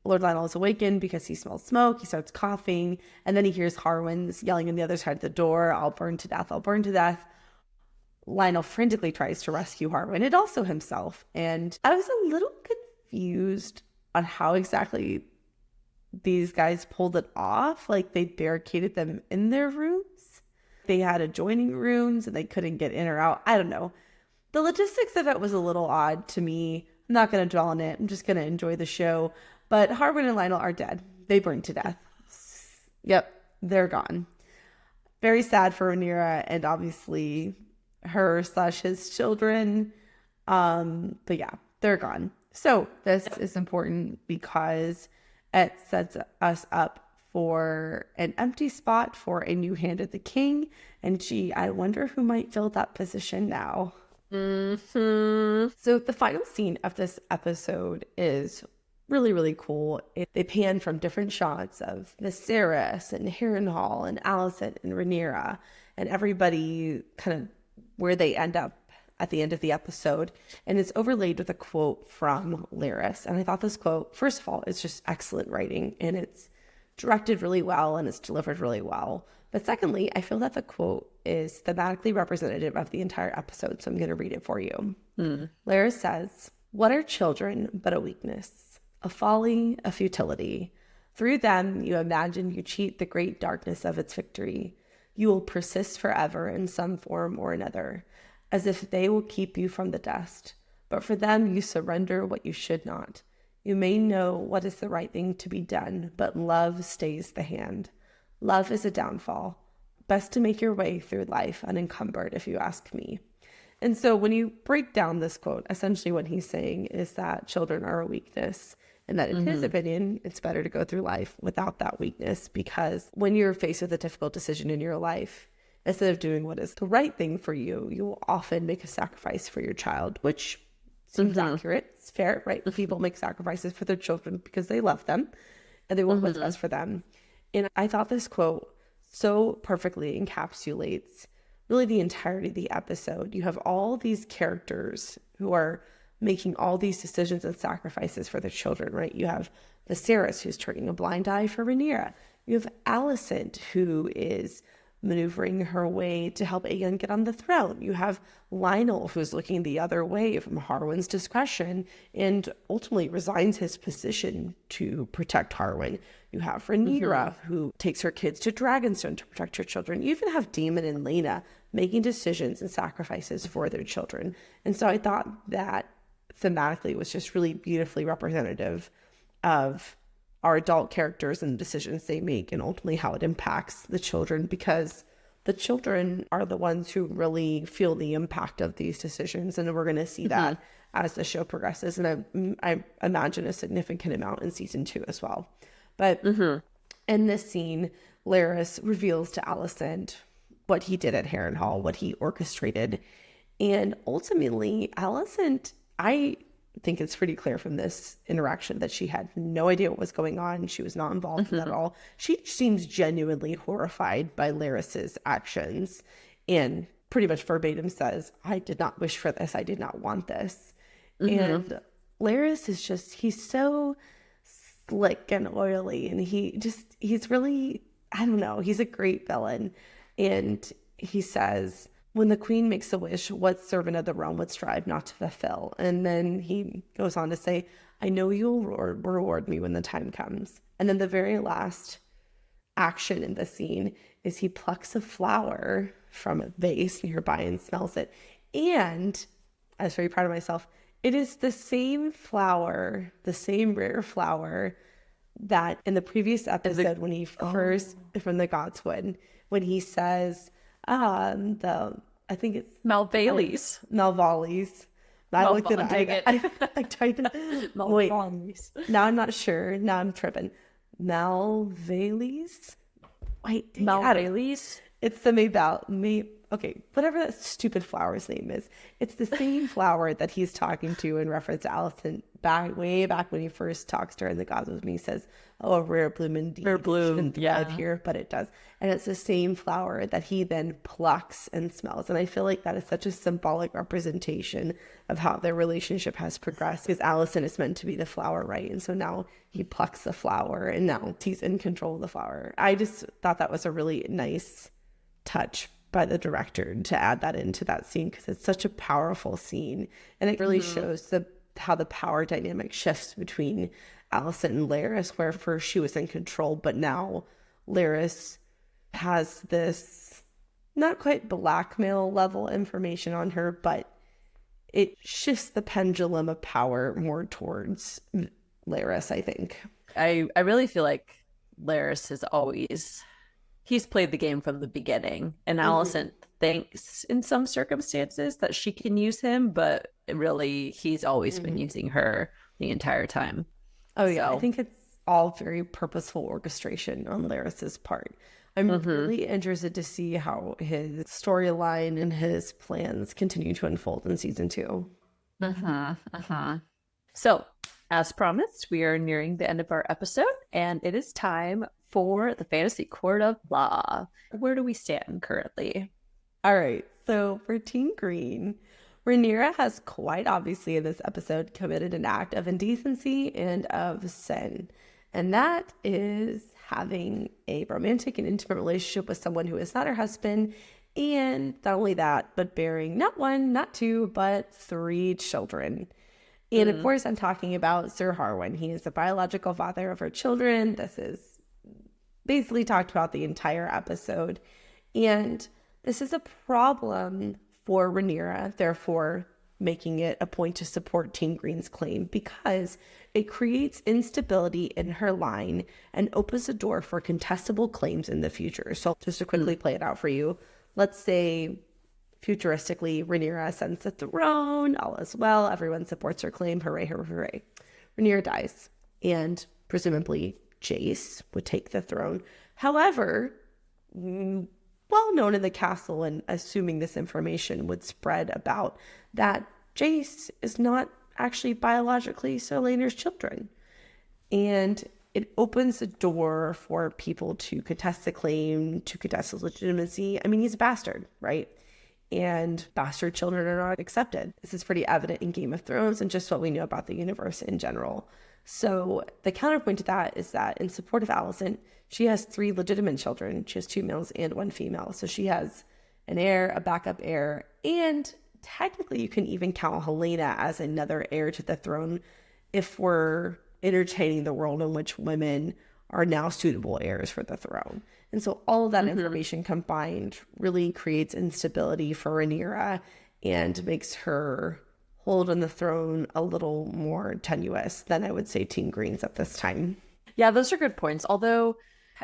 Lord Lionel is awakened because he smells smoke. He starts coughing, and then he hears Harwin's yelling on the other side of the door, "I'll burn to death, I'll burn to death." Lionel frantically tries to rescue Harwin, and also himself. And I was a little confused on how exactly these guys pulled it off. Like, they barricaded them in their rooms. They had adjoining rooms, and they couldn't get in or out. I don't know. The logistics of it was a little odd to me. I'm not going to dwell on it. I'm just going to enjoy the show. But Harwin and Lionel are dead. They burned to death. Yep, they're gone. Very sad for Rhaenyra, and obviously her/his children. But yeah, they're gone. So this is important because it sets us up for an empty spot for a new hand at the king. And gee, I wonder who might fill that position now. So the final scene of this episode is really, really cool. They pan from different shots of Viserys and Harrenhal and Alicent and Rhaenyra and everybody kind of where they end up at the end of the episode. And it's overlaid with a quote from Larys. And I thought this quote, first of all, is just excellent writing, and it's directed really well and it's delivered really well. But secondly, I feel that the quote is thematically representative of the entire episode. So I'm going to read it for you. Larys says, "What are children but a weakness, a folly, a futility? Through them, you imagine you cheat the great darkness of its victory. You will persist forever in some form or another, as if they will keep you from the dust. But for them, you surrender what you should not. You may know what is the right thing to be done, but love stays the hand. Love is a downfall. Best to make your way through life unencumbered, if you ask me." And so when you break down this quote, essentially what he's saying is that children are a weakness, and that in his opinion, it's better to go through life without that weakness, because when you're faced with a difficult decision in your life, instead of doing what is the right thing for you, you will often make a sacrifice for your child, which seems accurate. It's fair, right? People make sacrifices for their children because they love them and they want what's best for them. And I thought this quote so perfectly encapsulates really the entirety of the episode. You have all these characters who are making all these decisions and sacrifices for their children, right? You have Viserys, who's turning a blind eye for Rhaenyra. You have Alicent, who is maneuvering her way to help Aegon get on the throne. You have Lionel, who's looking the other way from Harwin's discretion and ultimately resigns his position to protect Harwin. You have Rhaenyra, who takes her kids to Dragonstone to protect her children. You even have Daemon and Laena making decisions and sacrifices for their children. And so I thought that thematically was just really beautifully representative of our adult characters and the decisions they make, and ultimately how it impacts the children, because the children are the ones who really feel the impact of these decisions. And we're going to see that as the show progresses. And I imagine a significant amount in season 2 as well. But in this scene, Larys reveals to Alicent what he did at Harrenhal, what he orchestrated. And ultimately, Alicent, I think it's pretty clear from this interaction that she had no idea what was going on. She was not involved in that at all. She seems genuinely horrified by Larys's actions and pretty much verbatim says, "I did not wish for this. I did not want this." And Larys is just, he's so slick and oily, and he's really, I don't know, he's a great villain. And he says, "When the queen makes a wish, what servant of the realm would strive not to fulfill?" And then he goes on to say, "I know you'll reward me when the time comes." And then the very last action in the scene is he plucks a flower from a vase nearby and smells it. And I was very proud of myself. It is the same flower, the same rare flower that in the previous episode when he first, from the Godswood, when he says, I think it's Malvolio's. Malvolio's. I looked it up. I typed it. Wait, now I'm not sure. Now I'm tripping. Malvolio's? Wait, Malvolio's? It's the okay, whatever that stupid flower's name is. It's the same flower that he's talking to in reference to Alicent way back when he first talks to her in the Godswood, when he says, "Oh, a rare bloom indeed. Rare bloom, shouldn't thrive here," but it does. And it's the same flower that he then plucks and smells. And I feel like that is such a symbolic representation of how their relationship has progressed, because Alicent is meant to be the flower, right? And so now he plucks the flower and now he's in control of the flower. I just thought that was a really nice touch by the director to add that into that scene, because it's such a powerful scene. And it really shows how the power dynamic shifts between Alicent and Larys, where first she was in control, but now Larys has this not quite blackmail level information on her, but it shifts the pendulum of power more towards Larys, I think. I really feel like Larys has always, he's played the game from the beginning, and Alicent thinks in some circumstances that she can use him, but really he's always been using her the entire time. Oh, yeah. So- I think it's all very purposeful orchestration on Larys's part. I'm really interested to see how his storyline and his plans continue to unfold in season 2. So, as promised, we are nearing the end of our episode, and it is time for the Fantasy Court of Law. Where do we stand currently? All right. So for Team Green, Rhaenyra has quite obviously in this episode committed an act of indecency and of sin. And that is having a romantic and intimate relationship with someone who is not her husband. And not only that, but bearing not 1, not 2, but 3 children. And of course, I'm talking about Sir Harwin. He is the biological father of her children. This is basically talked about the entire episode. And this is a problem for Rhaenyra, therefore making it a point to support Team Green's claim, because it creates instability in her line and opens the door for contestable claims in the future. So just to quickly play it out for you, let's say futuristically Rhaenyra ascends the throne, all is well, everyone supports her claim, hooray, hooray, hooray. Rhaenyra dies, and presumably Jace would take the throne. However, well known in the castle, and assuming this information would spread about, that Jace is not actually biologically Sir Rhaenyra's children. And it opens the door for people to contest the claim, to contest his legitimacy. I mean, he's a bastard, right? And bastard children are not accepted. This is pretty evident in Game of Thrones and just what we know about the universe in general. So the counterpoint to that is that in support of Alicent, she has 3 legitimate children. She has 2 males and 1 female. So she has an heir, a backup heir, and technically you can even count Helena as another heir to the throne if we're entertaining the world in which women are now suitable heirs for the throne. And so all of that information combined really creates instability for Rhaenyra and makes her hold on the throne a little more tenuous than I would say Team Green's at this time. Yeah, those are good points. Although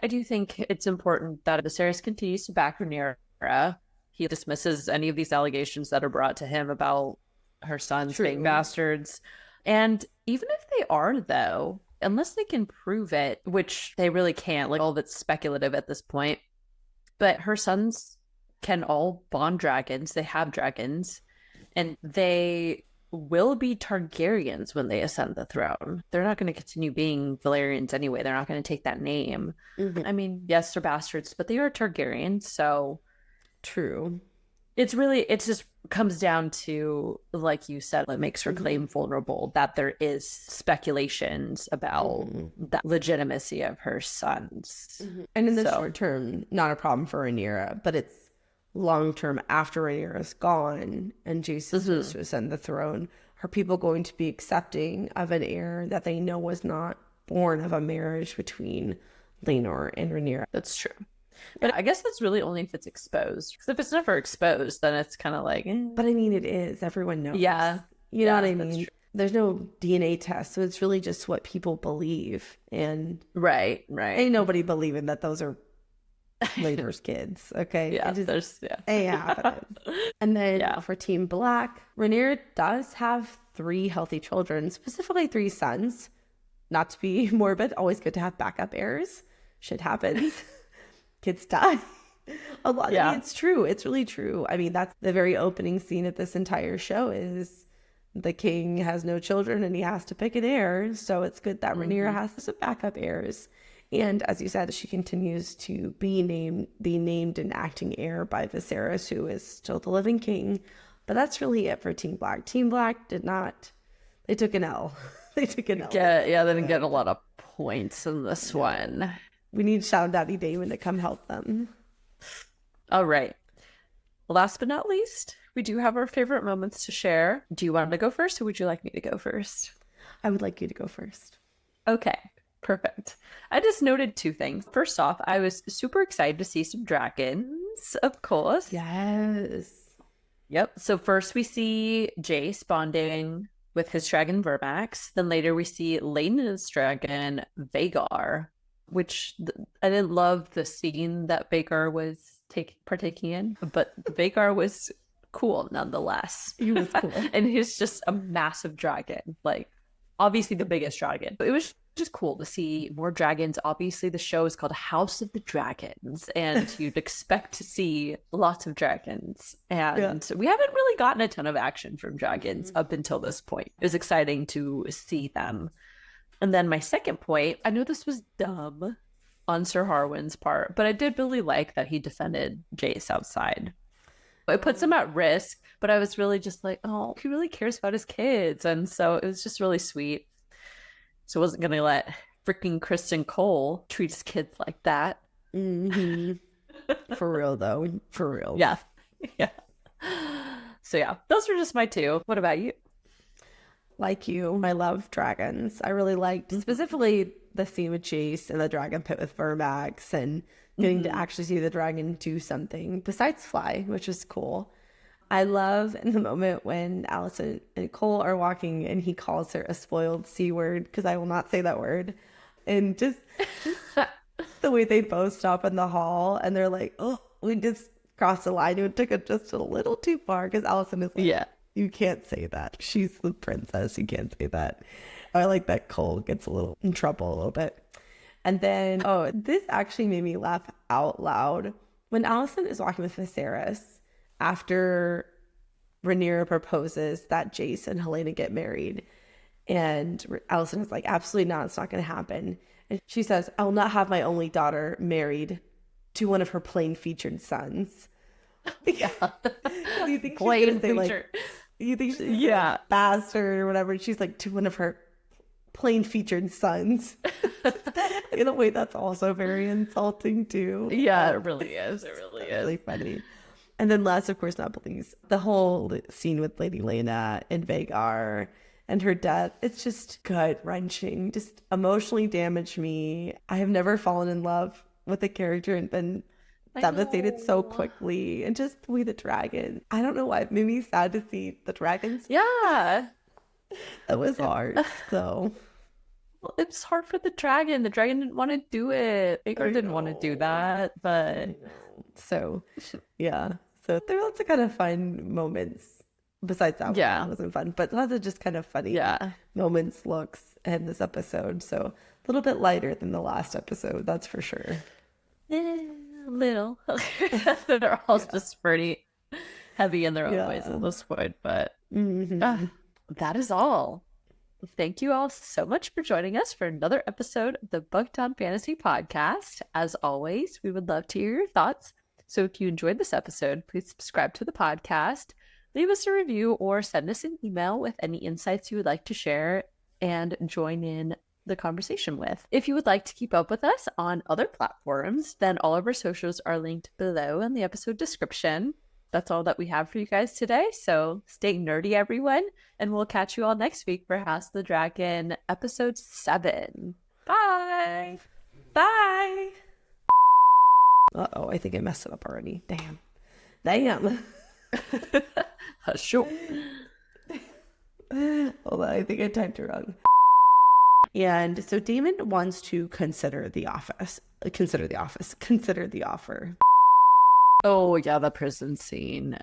I do think it's important that Viserys continues to back Rhaenyra. He dismisses any of these allegations that are brought to him about her sons being bastards. And even if they are, though, unless they can prove it, which they really can't, like all of it's speculative at this point, but her sons can all bond dragons. They have dragons, and they will be Targaryens when they ascend the throne. They're not going to continue being Valerians anyway. They're not going to take that name. I mean, yes, they're bastards, but they are Targaryens, so... True. It just comes down to, like you said, it makes her claim vulnerable, that there is speculations about the legitimacy of her sons. And in the short term, not a problem for Rhaenyra, but it's long term after Rhaenyra's gone and Jace is supposed to ascend the throne. Are people going to be accepting of an heir that they know was not born of a marriage between Laenor and Rhaenyra? That's true. But I guess that's really only if it's exposed. Because if it's never exposed, then it's kind of like... But I mean, it is. Everyone knows. Yeah. You know what I mean? There's no DNA test, so it's really just what people believe. And right. Ain't nobody believing that those are Laenor's kids, okay? Yeah, ain't happening. And then for Team Black, Rhaenyra does have 3 healthy children, specifically 3 sons. Not to be morbid, always good to have backup heirs. Shit happens. Kids die. A lot. I mean, it's true. It's really true. I mean, that's the very opening scene of this entire show is the king has no children and he has to pick an heir. So it's good that Rhaenyra has some backup heirs. And as you said, she continues to be named an acting heir by Viserys, who is still the living king. But that's really it for Team Black. Team Black did not. They took an L. They took an L. They didn't get a lot of points in this one. We need Shadow Daddy Daemon to come help them. All right. Last but not least, we do have our favorite moments to share. Do you want to go first, or would you like me to go first? I would like you to go first. Okay, perfect. I just noted 2 things. First off, I was super excited to see some dragons, of course. Yes. Yep. So first we see Jace bonding with his dragon Vermax. Then later we see Laen's dragon Vhagar, which I didn't love the scene that Vhagar was partaking in, but Vhagar was cool nonetheless. He was cool. And he's just a massive dragon. Like, obviously the biggest dragon. But it was just cool to see more dragons. Obviously, the show is called House of the Dragons, and you'd expect to see lots of dragons. And we haven't really gotten a ton of action from dragons up until this point. It was exciting to see them. And then my second point, I know this was dumb on Sir Harwin's part, but I did really like that he defended Jace outside. It puts him at risk, but I was really just like, oh, he really cares about his kids. And so it was just really sweet. So I wasn't going to let freaking Kristen Cole treat his kids like that. For real, though. For real. Yeah. Yeah. So yeah, those were just my two. What about you? Like you, I love dragons. I really liked specifically the scene with Chase and the dragon pit with Vermax and getting to actually see the dragon do something besides fly, which was cool. I love in the moment when Alicent and Cole are walking and he calls her a spoiled C word, because I will not say that word. And just the way they both stop in the hall and they're like, oh, we just crossed the line. It took it just a little too far, because Alicent is like, Yeah. You can't say that. She's the princess. You can't say that. I like that Cole gets a little in trouble a little bit. And then, this actually made me laugh out loud. When Alicent is walking with Viserys after Rhaenyra proposes that Jace and Helena get married, and Alicent is like, absolutely not. It's not going to happen. And she says, I will not have my only daughter married to one of her plain-featured sons. Yeah. You think Plain she's gonna say, featured. like, you think she's bastard or whatever. She's like, to one of her plain-featured sons. In a way, that's also very insulting too. Yeah, it really is. It really is. Really funny. And then last, of course, not least, the whole scene with Lady Lena and Vhagar and her death. It's just gut-wrenching. Just emotionally damaged me. I have never fallen in love with a character and been devastated so quickly. And just the way the dragon, I don't know why, it made me sad to see the dragons. Yeah. That was hard. So Well, it was hard for the dragon. The dragon didn't want to do it. Vhagar didn't want to do that, but so yeah. So there were lots of kind of fun moments. Besides that, it wasn't fun, but lots of just kind of funny moments, looks in this episode. So a little bit lighter than the last episode, that's for sure. Little. They're all just pretty heavy in their own ways at this point, but that is all. Thank you all so much for joining us for another episode of the Booked on Fantasy podcast. As always, we would love to hear your thoughts. So if you enjoyed this episode, please subscribe to the podcast, leave us a review, or send us an email with any insights you would like to share and join in the conversation with. If you would like to keep up with us on other platforms, then all of our socials are linked below in the episode description. That's all that we have for you guys today. So stay nerdy, everyone, and we'll catch you all next week for House of the Dragon episode 7. Bye. Bye. Uh-oh, I think I messed it up already. Damn. Sure. Hold on, I think I typed it wrong. And so Daemon wants to consider the offer. Oh, yeah, the prison scene.